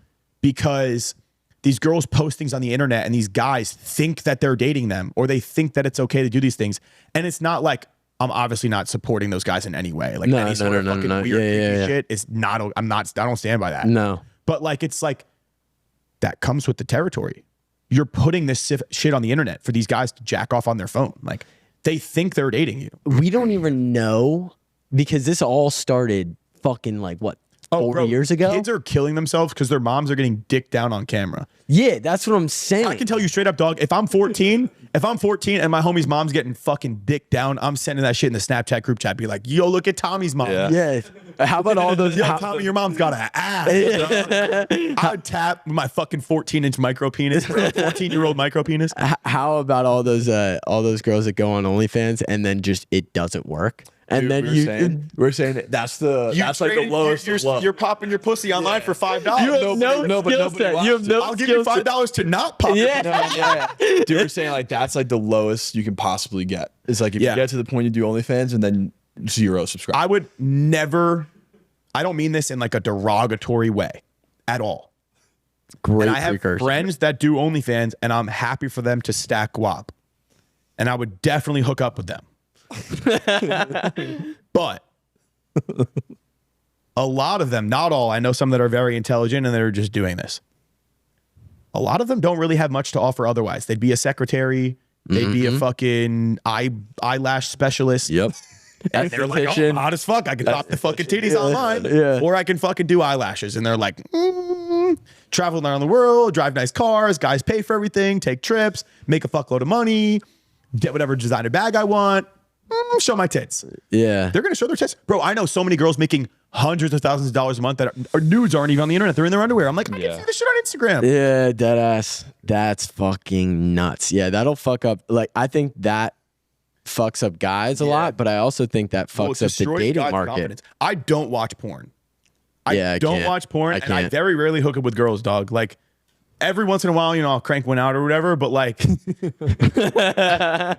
because these girls post things on the internet and these guys think that they're dating them or they think that it's okay to do these things. And it's not like I'm obviously not supporting those guys in any way. Like No, any no, sort no, of no, fucking no. weird Yeah. shit is not. I don't stand by that. No. But like it's like that comes with the territory. You're putting this shit on the internet for these guys to jack off on their phone. Like they think they're dating you. We don't even know because this all started fucking like what? 40 years ago? Kids are killing themselves because their moms are getting dicked down on camera. Yeah, that's what I'm saying. I can tell you straight up, dog. If I'm 14 and my homie's mom's getting fucking dicked down, I'm sending that shit in the Snapchat group chat. Be like, yo, look at Tommy's mom. Yeah. How about all those? Yo, Tommy, your mom's got an ass. I would tap with my fucking 14-inch micro penis, 14-year-old micro penis. How about all those girls that go on OnlyFans and then just it doesn't work? And then we're saying that's like the lowest. You're popping your pussy online for $5. You have no skill set. You have no I'll give you $5 to not pop. Yeah. Dude, we're saying like that's like the lowest you can possibly get. It's like if you get to the point you do OnlyFans and then 0 subscribers. I would never. I don't mean this in like a derogatory way at all. Great. And I have friends that do OnlyFans, and I'm happy for them to stack guap, and I would definitely hook up with them. But a lot of them, not all, I know some that are very intelligent and they're just doing this. A lot of them don't really have much to offer otherwise. They'd be a secretary, they'd be a fucking eyelash specialist. Yep. And they're like, oh, hot as fuck. I can pop the fucking titties online. Yeah. Or I can fucking do eyelashes. And they're like, travel around the world, drive nice cars, guys pay for everything, take trips, make a fuckload of money, get whatever designer bag I want. Show my tits. Yeah. They're going to show their tits. Bro, I know so many girls making hundreds of thousands of dollars a month that are nudes aren't even on the internet. They're in their underwear. I'm like, I can see this shit on Instagram. Yeah, dead ass. That's fucking nuts. Yeah, that'll fuck up. Like, I think that fucks up guys a lot, but I also think that fucks up the dating market. Confidence. I don't watch porn. I don't can't. watch porn, and I can't. very rarely hook up with girls, dog. Like, every once in a while, I'll crank one out or whatever, but like,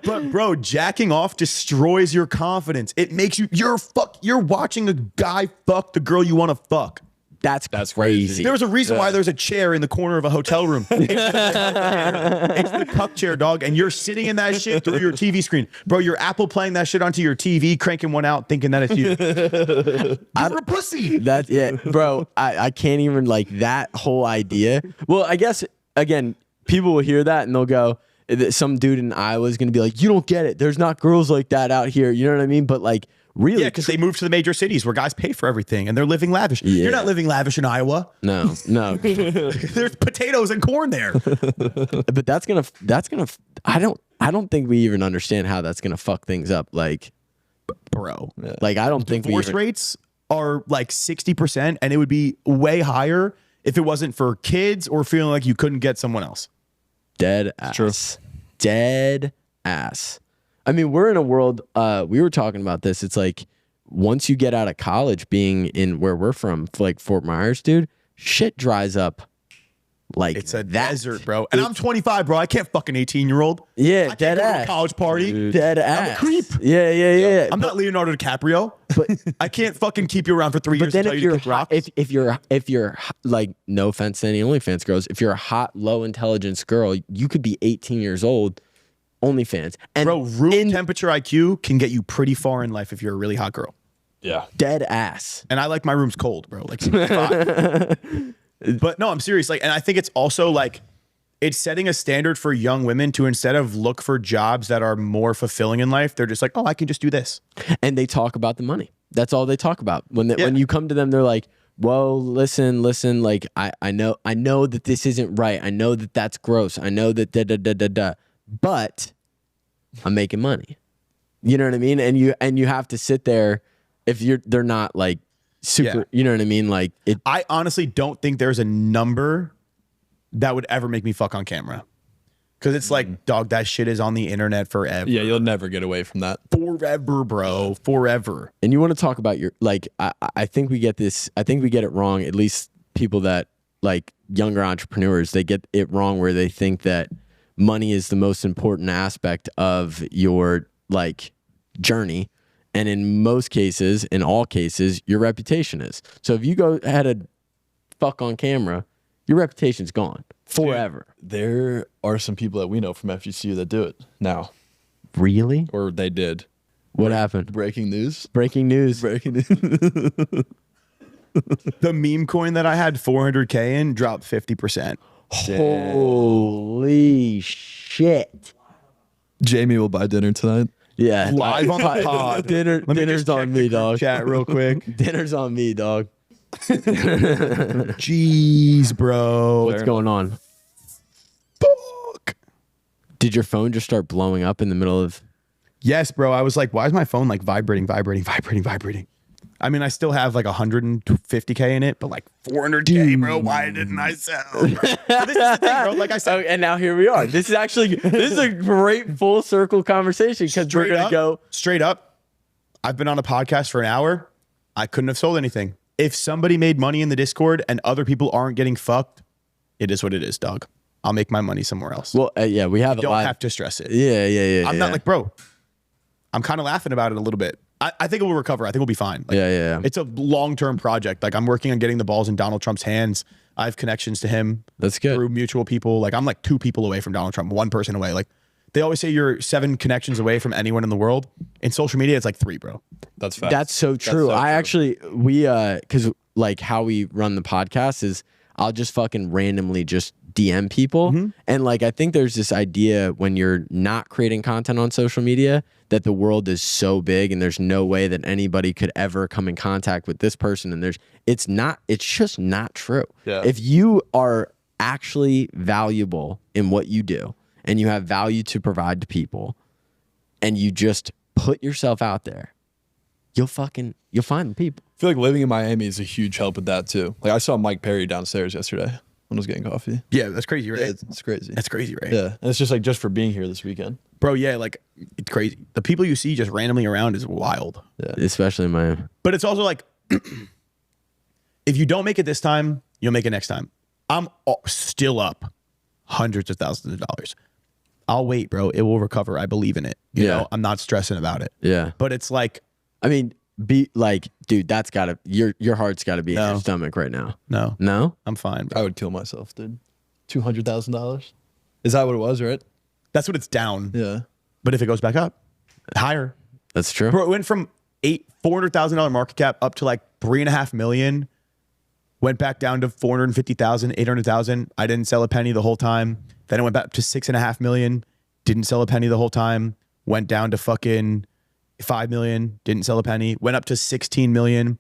but bro, jacking off destroys your confidence. It makes you're watching a guy fuck the girl you want to fuck. That's crazy. There's a reason why there's a chair in the corner of a hotel room. It's the cup chair, dog, and you're sitting in that shit through your TV screen. Bro, you're Apple playing that shit onto your TV, cranking one out, thinking that it's you. You're a pussy. That's bro. I can't even like that whole idea. Well, I guess again, people will hear that and they'll go, some dude in Iowa is gonna be like, you don't get it. There's not girls like that out here. You know what I mean? But like, really? Yeah, because they moved to the major cities where guys pay for everything and they're living lavish. Yeah. You're not living lavish in Iowa. No. There's potatoes and corn there. But that's gonna. I don't think we even understand how that's gonna fuck things up. Like, bro, like I don't think divorce rates are like 60%, and it would be way higher if it wasn't for kids or feeling like you couldn't get someone else. Dead ass. True. Dead ass. I mean, we're in a world, we were talking about this. It's like once you get out of college, being in where we're from, like Fort Myers, dude, shit dries up like it's a desert, bro. And I'm 25, bro. I can't fuck an 18-year-old. Yeah, I dead can't go to ass. a college party. Dude. Dead ass. I'm a creep. Yeah. I'm not Leonardo DiCaprio, but I can't fucking keep you around for 3 years. But then if you're like, no offense to any OnlyFans girls, if you're a hot, low intelligence girl, you could be 18 years old. OnlyFans. And bro, room temperature IQ can get you pretty far in life if you're a really hot girl. Yeah. Dead ass. And I like my rooms cold, bro. Like 65. But no, I'm serious. Like, and I think it's also like it's setting a standard for young women to, instead of look for jobs that are more fulfilling in life, they're just like, oh, I can just do this. And they talk about the money. That's all they talk about. When you come to them, they're like, whoa, listen, like I know that this isn't right. I know that that's gross. I know that but I'm making money. You know what I mean? And you have to sit there if they're not like super, you know what I mean? Like I honestly don't think there's a number that would ever make me fuck on camera. Cause it's like, dog, that shit is on the internet forever. Yeah, you'll never get away from that. Forever, bro. Forever. And you want to talk about your, like, I think we get this, I think we get it wrong, at least people that like younger entrepreneurs, they get it wrong where they think that money is the most important aspect of your like journey. And in most cases, in all cases, your reputation is. So if you go ahead and fuck on camera, your reputation's gone forever. Dude, there are some people that we know from FGCU that do it now. Really? Or they did. What happened? Breaking news. Breaking news. Breaking news. The meme coin that I had 400K in dropped 50%. Holy shit. Jamie will buy dinner tonight. Yeah. Live on the pod. Dinner's on me, dog. Chat real quick. Dinner's on me, dog. Jeez, bro. What's going on? Fuck. Did your phone just start blowing up in the middle of... Yes, bro. I was like, why is my phone like vibrating? I mean, I still have like 150K in it, but like 400K, bro. Why didn't I sell? So this is the thing, bro. Like I said, and now here we are. This is a great full circle conversation because we're gonna go straight up. I've been on a podcast for an hour. I couldn't have sold anything. If somebody made money in the Discord and other people aren't getting fucked, it is what it is, dog. I'll make my money somewhere else. Well, yeah, we have. You don't have to stress it. Yeah. I'm not like, bro. I'm kind of laughing about it a little bit. I think it will recover. I think we'll be fine. Like, yeah. It's a long-term project. Like I'm working on getting the balls in Donald Trump's hands. I have connections to him. That's good. Through mutual people. Like I'm like 2 people away from Donald Trump, 1 person away. Like they always say you're 7 connections away from anyone in the world. In social media, it's like 3, bro. That's facts. That's so true. Because like how we run the podcast is I'll just fucking randomly just DM people. Mm-hmm. And like, I think there's this idea when you're not creating content on social media that the world is so big and there's no way that anybody could ever come in contact with this person. And it's just not true. Yeah. If you are actually valuable in what you do and you have value to provide to people and you just put yourself out there, you'll find the people. I feel like living in Miami is a huge help with that too. Like I saw Mike Perry downstairs yesterday when I was getting coffee. Yeah, that's crazy, right? Yeah, it's crazy. That's crazy, right? Yeah, and it's just like just for being here this weekend. Bro, yeah, like it's crazy. The people you see just randomly around is wild. Yeah, Especially in Miami. But it's also like, if you don't make it this time, you'll make it next time. I'm still up hundreds of thousands of dollars. I'll wait, bro. It will recover. I believe in it. You know, I'm not stressing about it. Yeah. But it's like, I mean, be like, dude, that's gotta your heart's gotta be in your stomach right now. No, I'm fine, bro. I would kill myself, dude. $200,000. Is that what it was, right? That's what it's down. Yeah. But if it goes back up, higher. that's true. Bro, it went from $400,000 market cap up to like 3.5 million. Went back down to 450,000, 800,000. I didn't sell a penny the whole time. Then it went back to 6.5 million. Didn't sell a penny the whole time. Went down to fucking 5 million. Didn't sell a penny. Went up to 16 million.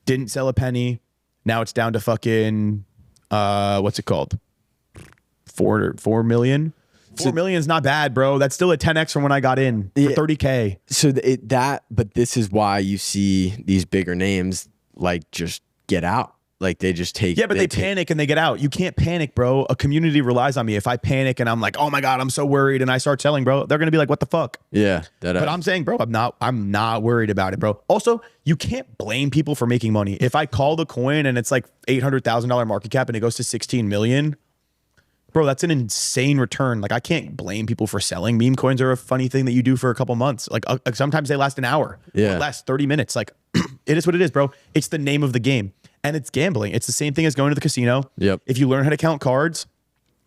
Didn't sell a penny. Now it's down to fucking what's it called? 4 million. 4 million is not bad, bro. That's still a 10x from when I got in for 30K. So but this is why you see these bigger names like just get out. Like they just take. Yeah, but they panic and they get out. You can't panic, bro. A community relies on me. If I panic and I'm like, oh my God, I'm so worried, and I start selling, bro, they're gonna be like, what the fuck? Yeah. But I'm saying, bro, I'm not worried about it, bro. Also, you can't blame people for making money. If I call the coin and it's like $800,000 market cap and it goes to 16 million, bro, that's an insane return. Like I can't blame people for selling. Meme coins are a funny thing that you do for a couple months. Like sometimes they last an hour. Yeah. Or last 30 minutes. Like it is what it is, bro. It's the name of the game. And it's gambling. It's the same thing as going to the casino. Yep. If you learn how to count cards,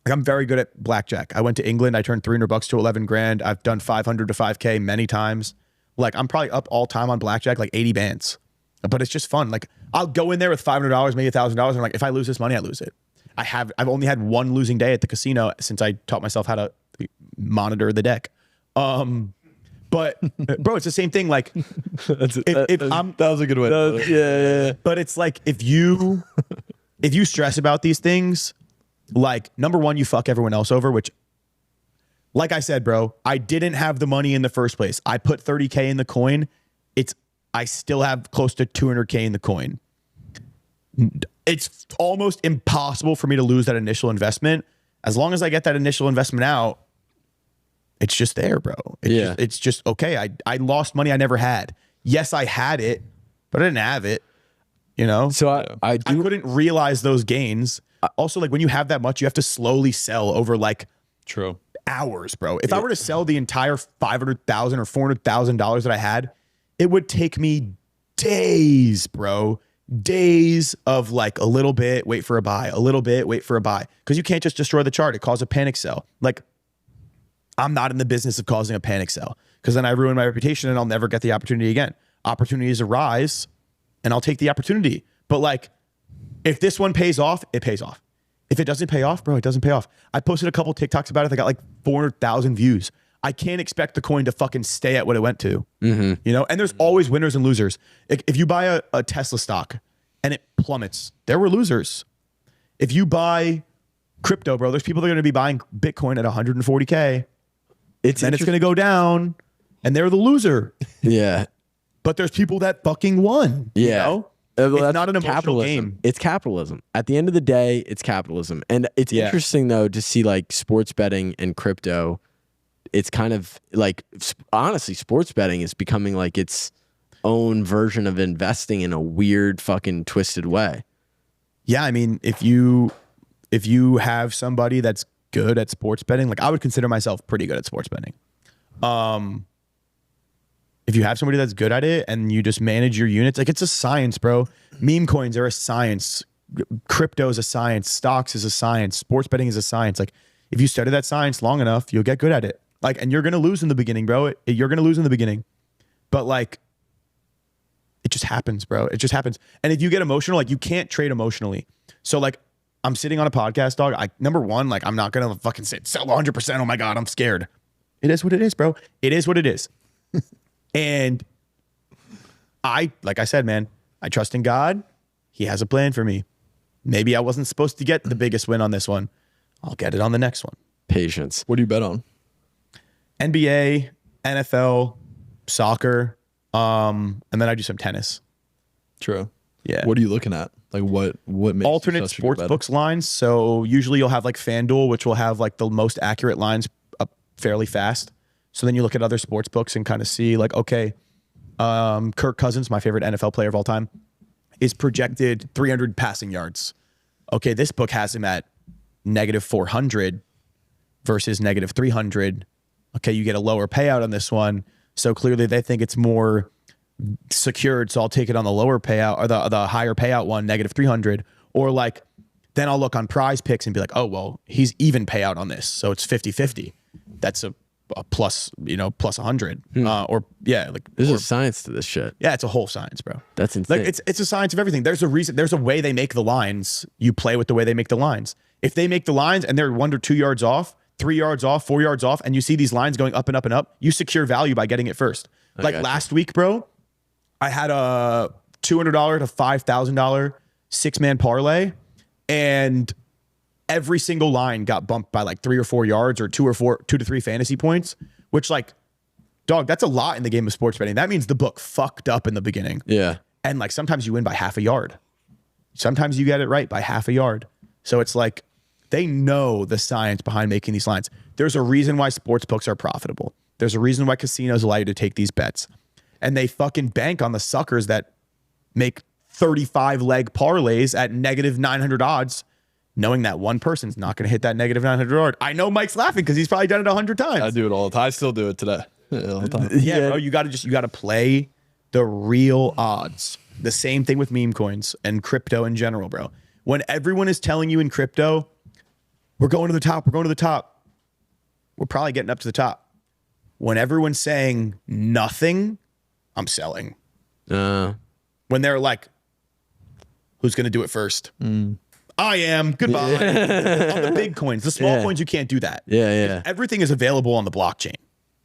like I'm very good at blackjack. I went to England. I turned $300 to 11 grand. I've done 500 to 5K many times. Like I'm probably up all time on blackjack, like 80 bands. But it's just fun. Like I'll go in there with $500, maybe $1,000. And I'm like, if I lose this money, I lose it. I've only had 1 losing day at the casino since I taught myself how to monitor the deck. But bro, it's the same thing. Like, that was a good way. Yeah. But it's like if you stress about these things, like number one, you fuck everyone else over. Which, like I said, bro, I didn't have the money in the first place. I put 30K in the coin. I still have close to 200K in the coin. It's almost impossible for me to lose that initial investment. As long as I get that initial investment out, it's just there, bro. It's just okay. I lost money I never had. Yes, I had it, but I didn't have it. You know? So I couldn't realize those gains. Also, like when you have that much, you have to slowly sell over like hours, bro. If I were to sell the entire $500,000 or $400,000 that I had, it would take me days, bro. Days of like a little bit, wait for a buy, a little bit, wait for a buy. Because you can't just destroy the chart. It causes a panic sell. Like, I'm not in the business of causing a panic sell. because then I ruin my reputation and I'll never get the opportunity again. Opportunities arise and I'll take the opportunity. But like, if this one pays off, it pays off. If it doesn't pay off, bro, it doesn't pay off. I posted a couple TikToks about it. They got like 400,000 views. I can't expect the coin to fucking stay at what it went to, you know? And there's always winners and losers. If you buy a Tesla stock and it plummets, there were losers. If you buy crypto, bro, there's people that are going to be buying Bitcoin at 140K. It's going to go down and they're the loser. Yeah. But there's people that fucking won. Yeah. You know? It's not an emotional game. It's capitalism. At the end of the day, it's capitalism. And it's interesting, though, to see like sports betting and crypto. It's kind of like, honestly, sports betting is becoming like its own version of investing in a weird fucking twisted way. Yeah. I mean, if you have somebody that's good at sports betting, like I would consider myself pretty good at sports betting. If you have somebody that's good at it and you just manage your units, like it's a science, bro. Meme coins are a science. Crypto is a science. Stocks is a science. Sports betting is a science. Like if you study that science long enough, you'll get good at it. Like, and you're going to lose in the beginning, bro. You're going to lose in the beginning. But like, it just happens, bro. It just happens. And if you get emotional, like you can't trade emotionally. So like, I'm sitting on a podcast, dog. Number one, like I'm not going to fucking say sell 100%. Oh my God, I'm scared. It is what it is, bro. It is what it is. And like I said, man, I trust in God. He has a plan for me. Maybe I wasn't supposed to get the biggest win on this one. I'll get it on the next one. Patience. What do you bet on? NBA, NFL, soccer, and then I do some tennis. True. Yeah. What are you looking at? Like what makes alternate sports books lines? So usually you'll have like FanDuel, which will have like the most accurate lines up fairly fast. So then you look at other sports books and kind of see like, okay, Kirk Cousins, my favorite NFL player of all time, is projected 300 passing yards. Okay, this book has him at -400 versus -300. Okay, you get a lower payout on this one. So clearly they think it's more secured. So I'll take it on the lower payout or the higher payout one, -300. Or like, then I'll look on Prize Picks and be like, oh, well, he's even payout on this. So it's 50-50. That's a plus, plus 100. Or yeah, like there's a science to this shit. Yeah, it's a whole science, bro. That's insane. Like it's a science of everything. There's a reason. There's a way they make the lines. You play with the way they make the lines. If they make the lines and they're 1 or 2 yards off, 3 yards off, 4 yards off, and you see these lines going up and up and up, you secure value by getting it first. Like last week, bro, I had a $200 to $5,000 6-man parlay, and every single line got bumped by like 3 or 4 yards or 2 to 3 fantasy points, which like, dog, that's a lot in the game of sports betting. That means the book fucked up in the beginning. Yeah. And like sometimes you win by half a yard. Sometimes you get it right by half a yard. So it's like they know the science behind making these lines. There's a reason why sports books are profitable. There's a reason why casinos allow you to take these bets. And they fucking bank on the suckers that make 35 leg parlays at -900 odds, knowing that one person's not going to hit that -900 yard. I know Mike's laughing because he's probably done it 100 times. I do it all the time. I still do it today. All the time. Yeah, bro, you got to play the real odds. The same thing with meme coins and crypto in general, bro. When everyone is telling you in crypto, we're going to the top, we're probably getting up to the top. When everyone's saying nothing, I'm selling. When they're like, who's going to do it first? I am. Goodbye. On the big coins, the small coins, you can't do that. Yeah. Everything is available on the blockchain.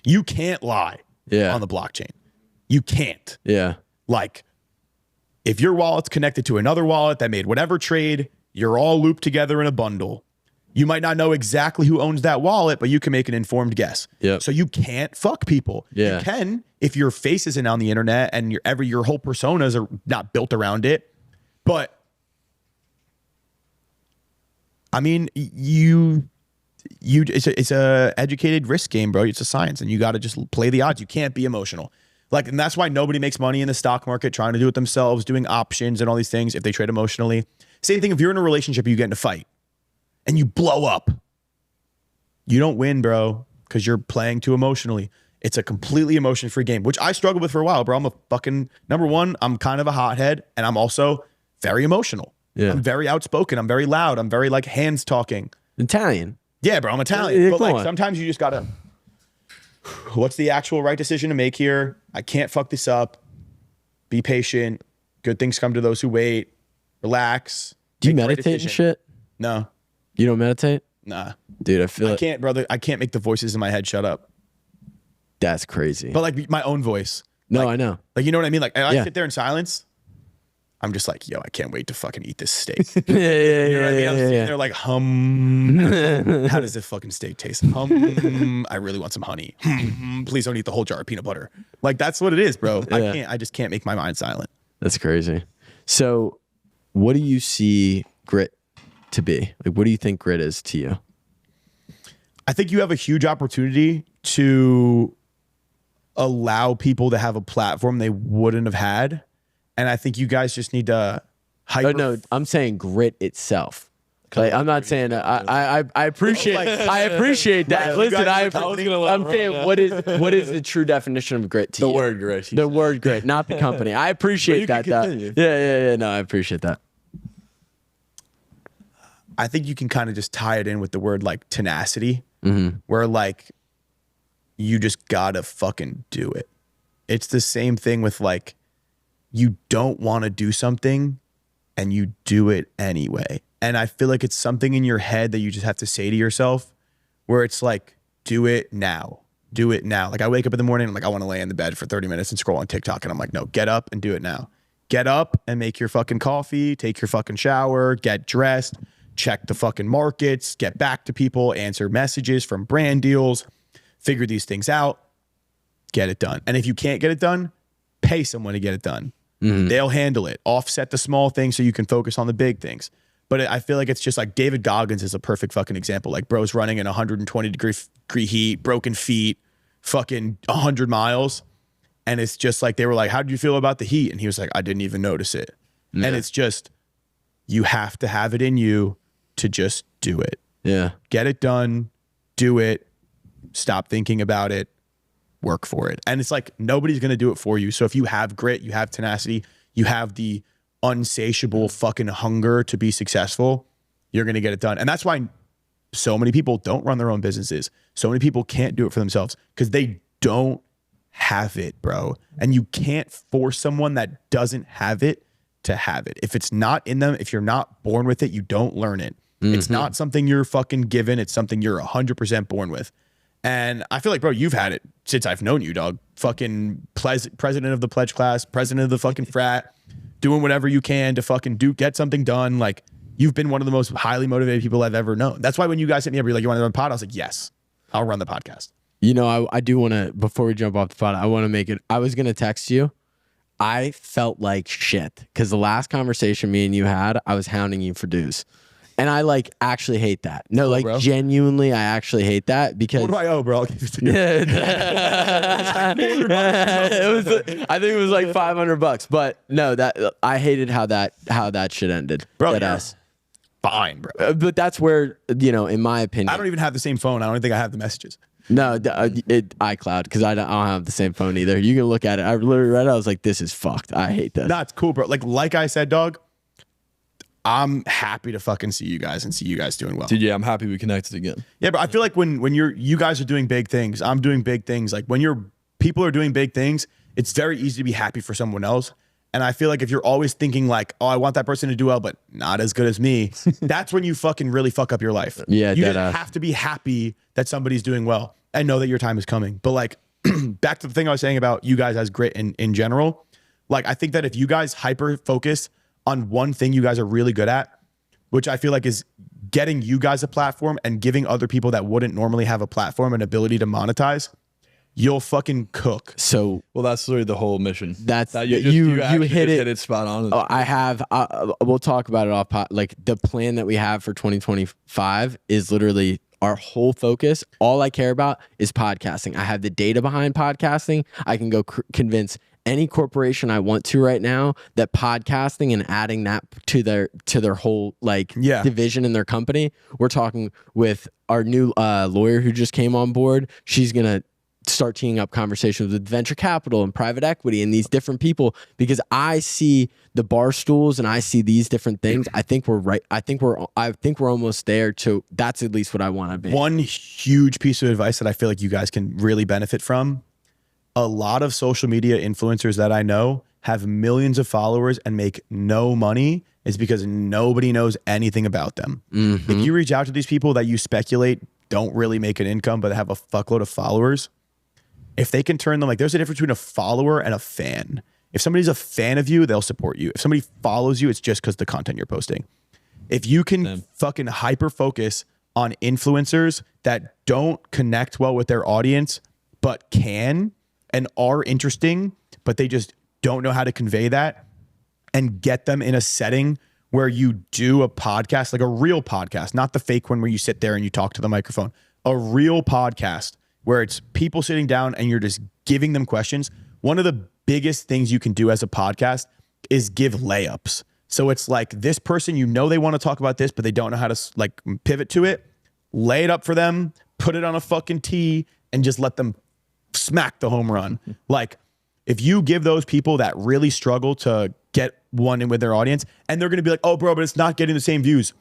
You can't lie on the blockchain. You can't. Yeah. Like, if your wallet's connected to another wallet that made whatever trade, you're all looped together in a bundle. You might not know exactly who owns that wallet, but you can make an informed guess. Yep. So you can't fuck people. Yeah. You can if your face isn't on the internet and your whole personas are not built around it. But I mean, it's a educated risk game, bro. It's a science, and you got to just play the odds. You can't be emotional. Like, and that's why nobody makes money in the stock market trying to do it themselves, doing options and all these things if they trade emotionally. Same thing if you're in a relationship, you get in a fight and you blow up. You don't win, bro, because you're playing too emotionally. It's a completely emotion-free game, which I struggled with for a while, bro. I'm a fucking, number one, I'm kind of a hothead, and I'm also very emotional. Yeah. I'm very outspoken. I'm very loud. I'm very like hands talking. Italian. Yeah, bro, I'm Italian. Yeah, but like on. sometimes you just gotta what's the actual right decision to make here? I can't fuck this up. Be patient. Good things come to those who wait. Relax. Do you meditate and shit? No. You don't meditate? Nah. Dude, I can't, brother. I can't make the voices in my head shut up. That's crazy. But like my own voice. No, like, I know. Like, you know what I mean? Like, I sit there in silence. I'm just like, yo, I can't wait to fucking eat this steak. Yeah. You know what I mean? I'm sitting there like, how does this fucking steak taste? I really want some honey. Please don't eat the whole jar of peanut butter. Like, that's what it is, bro. Yeah. I just can't make my mind silent. That's crazy. So what do you see grit to be? Like, what do you think grit is to you? I think you have a huge opportunity to allow people to have a platform they wouldn't have had. And I think you guys just need to no, I'm saying grit itself. Like, I'm not saying I appreciate I appreciate that. Listen, I'm saying what is the true definition of grit to you? The word grit. The word grit, not the company. I appreciate that. Yeah. No, I appreciate that. I think you can kind of just tie it in with the word like tenacity, where like you just gotta fucking do it. It's the same thing with like, you don't want to do something and you do it anyway. And I feel like it's something in your head that you just have to say to yourself where it's like, do it now. Do it now. Like I wake up in the morning and I'm like, I want to lay in the bed for 30 minutes and scroll on TikTok. And I'm like, no, get up and do it now. Get up and make your fucking coffee, take your fucking shower, get dressed, check the fucking markets, get back to people, answer messages from brand deals, figure these things out, get it done. And if you can't get it done, pay someone to get it done. They'll handle it. Offset the small things so you can focus on the big things. But I feel like it's just like David Goggins is a perfect fucking example. Like bro's running in 120 degree heat, broken feet, fucking 100 miles. And it's just like, they were like, how did you feel about the heat? And he was like, I didn't even notice it. Yeah. And it's just, you have to have it in you to just do it. Yeah. Get it done. Do it. Stop thinking about it. Work for it. And it's like, nobody's going to do it for you. So if you have grit, you have tenacity, you have the unsatiable fucking hunger to be successful, you're going to get it done. And that's why so many people don't run their own businesses. So many people can't do it for themselves because they don't have it, bro. And you can't force someone that doesn't have it to have it. If it's not in them, if you're not born with it, you don't learn it. It's not something you're fucking given. It's something you're 100% born with. And I feel like, bro, you've had it since I've known you, dog. Fucking president of the pledge class, president of the fucking frat, doing whatever you can to fucking get something done. Like, you've been one of the most highly motivated people I've ever known. That's why when you guys hit me up, you're like, you want to run a pod? I was like, yes, I'll run the podcast. You know, I do want to, before we jump off the pod, I want to make it, I was going to text you. I felt like shit because the last conversation me and you had, I was hounding you for dues. And I like actually hate that. No, like bro. Genuinely, I actually hate that because. What do I owe, bro? I'll give it to you. I think it was like $500, but no, that I hated how that shit ended. Bro, yes. Fine, bro. But that's where, you know, in my opinion, I don't even have the same phone. I don't think I have the messages. No, iCloud, because I don't have the same phone either. You can look at it. I literally read it. I was like, this is fucked. I hate this. Nah, it's cool, bro. Like I said, dog. I'm happy to fucking see you guys and see you guys doing well. Dude, yeah, I'm happy we connected again. Yeah, but I feel like when you guys are doing big things, I'm doing big things. Like when people are doing big things, it's very easy to be happy for someone else. And I feel like if you're always thinking like, oh, I want that person to do well, but not as good as me, that's when you fucking really fuck up your life. Yeah, you just have to be happy that somebody's doing well and know that your time is coming. But like, back to the thing I was saying about you guys as grit in general, like I think that if you guys hyper focus on one thing you guys are really good at, which I feel like is getting you guys a platform and giving other people that wouldn't normally have a platform an ability to monetize, you'll fucking cook. So, well, that's literally the whole mission. That's you hit it spot on. Oh, I have. We'll talk about it off. Like the plan that we have for 2025 is literally our whole focus. All I care about is podcasting. I have the data behind podcasting. I can go convince any corporation I want to right now that podcasting and adding that to their whole division in their company. We're talking with our new lawyer who just came on board. She's gonna start teeing up conversations with venture capital and private equity and these different people, because I see the bar stools and I see these different things. I think we're right. I think we're almost there to, that's at least what I want to be. One huge piece of advice that I feel like you guys can really benefit from. A lot of social media influencers that I know have millions of followers and make no money is because nobody knows anything about them. If you reach out to these people that you speculate don't really make an income, but have a fuckload of followers, if they can turn them, like, there's a difference between a follower and a fan. If somebody's a fan of you, they'll support you. If somebody follows you, it's just because the content you're posting. If you can fucking hyper focus on influencers that don't connect well with their audience, but can and are interesting, but they just don't know how to convey that, and get them in a setting where you do a podcast, like a real podcast, not the fake one where you sit there and you talk to the microphone, a real podcast where it's people sitting down and you're just giving them questions. One of the biggest things you can do as a podcast is give layups. So it's like, this person, you know, they want to talk about this, but they don't know how to like pivot to it. Lay it up for them, put it on a fucking tee, and just let them smack the home run. Like, if you give those people that really struggle to get one in with their audience, and they're going to be like, oh, bro, but it's not getting the same views.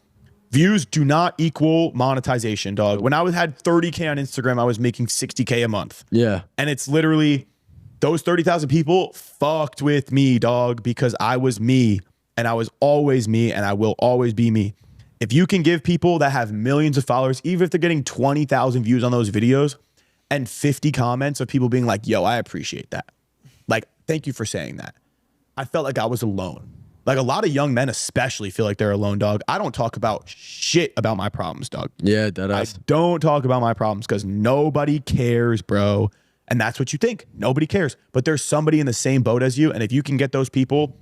Views do not equal monetization, dog. When I had 30K on Instagram, I was making 60K a month. Yeah. And it's literally, those 30,000 people fucked with me, dog, because I was me, and I was always me, and I will always be me. If you can give people that have millions of followers, even if they're getting 20,000 views on those videos and 50 comments of people being like, yo, I appreciate that. Like, thank you for saying that. I felt like I was alone. Like, a lot of young men especially feel like they're alone, dog. I don't talk about shit about my problems, dog. Yeah, that I don't talk about my problems because nobody cares, bro. And that's what you think. Nobody cares. But there's somebody in the same boat as you. And if you can get those people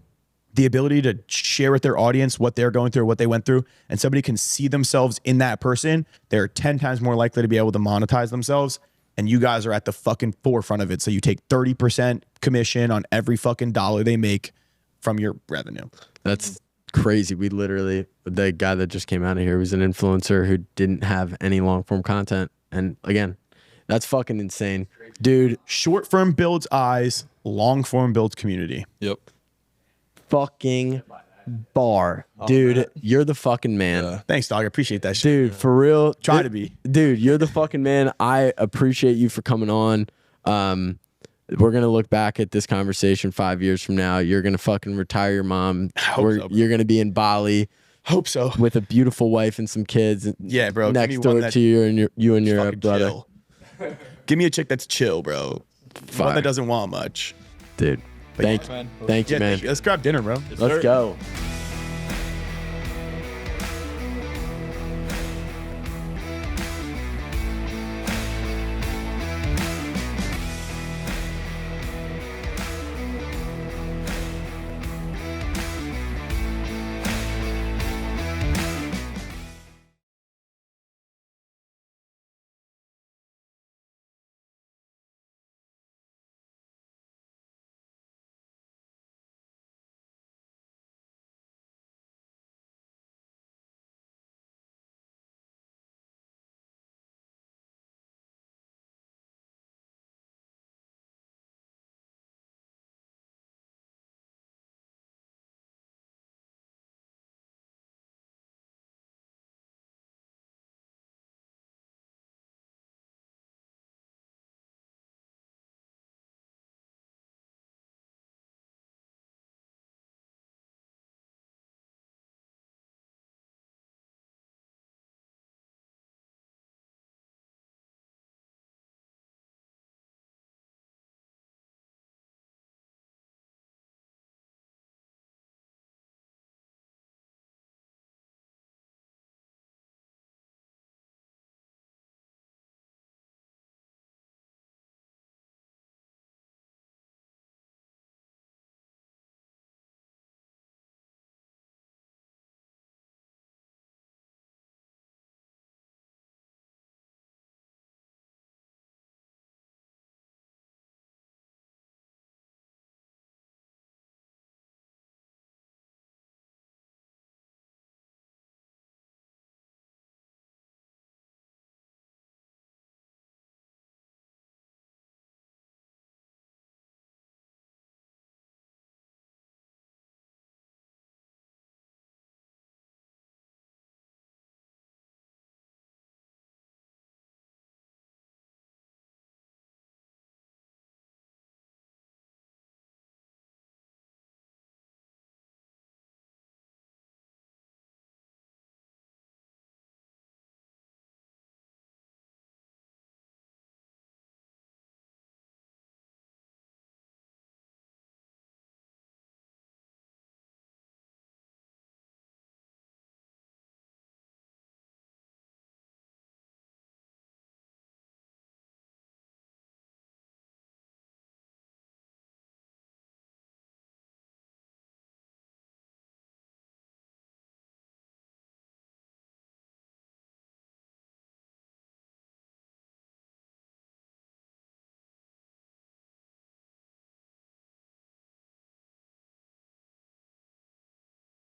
the ability to share with their audience what they're going through, what they went through, and somebody can see themselves in that person, they're 10 times more likely to be able to monetize themselves. And you guys are at the fucking forefront of it. So you take 30% commission on every fucking dollar they make from your revenue. That's crazy. We literally, the guy that just came out of here was an influencer who didn't have any long form content. And again, that's fucking insane. Dude. Short form builds eyes, long form builds community. Yep. Fucking bar. Dude, you're the fucking man. Yeah. Thanks, dog. I appreciate that shit. Dude, for real. Try to be. Dude, you're the fucking man. I appreciate you for coming on. We're going to look back at this conversation 5 years from now. You're going to fucking retire your mom. You're going to be in Bali. Hope so. With a beautiful wife and some kids. Yeah, bro. Next door to you and your brother. Chill. Give me a chick that's chill, bro. Fire. One that doesn't want much. Dude. Thank you, man. Let's grab dinner, bro. Let's go.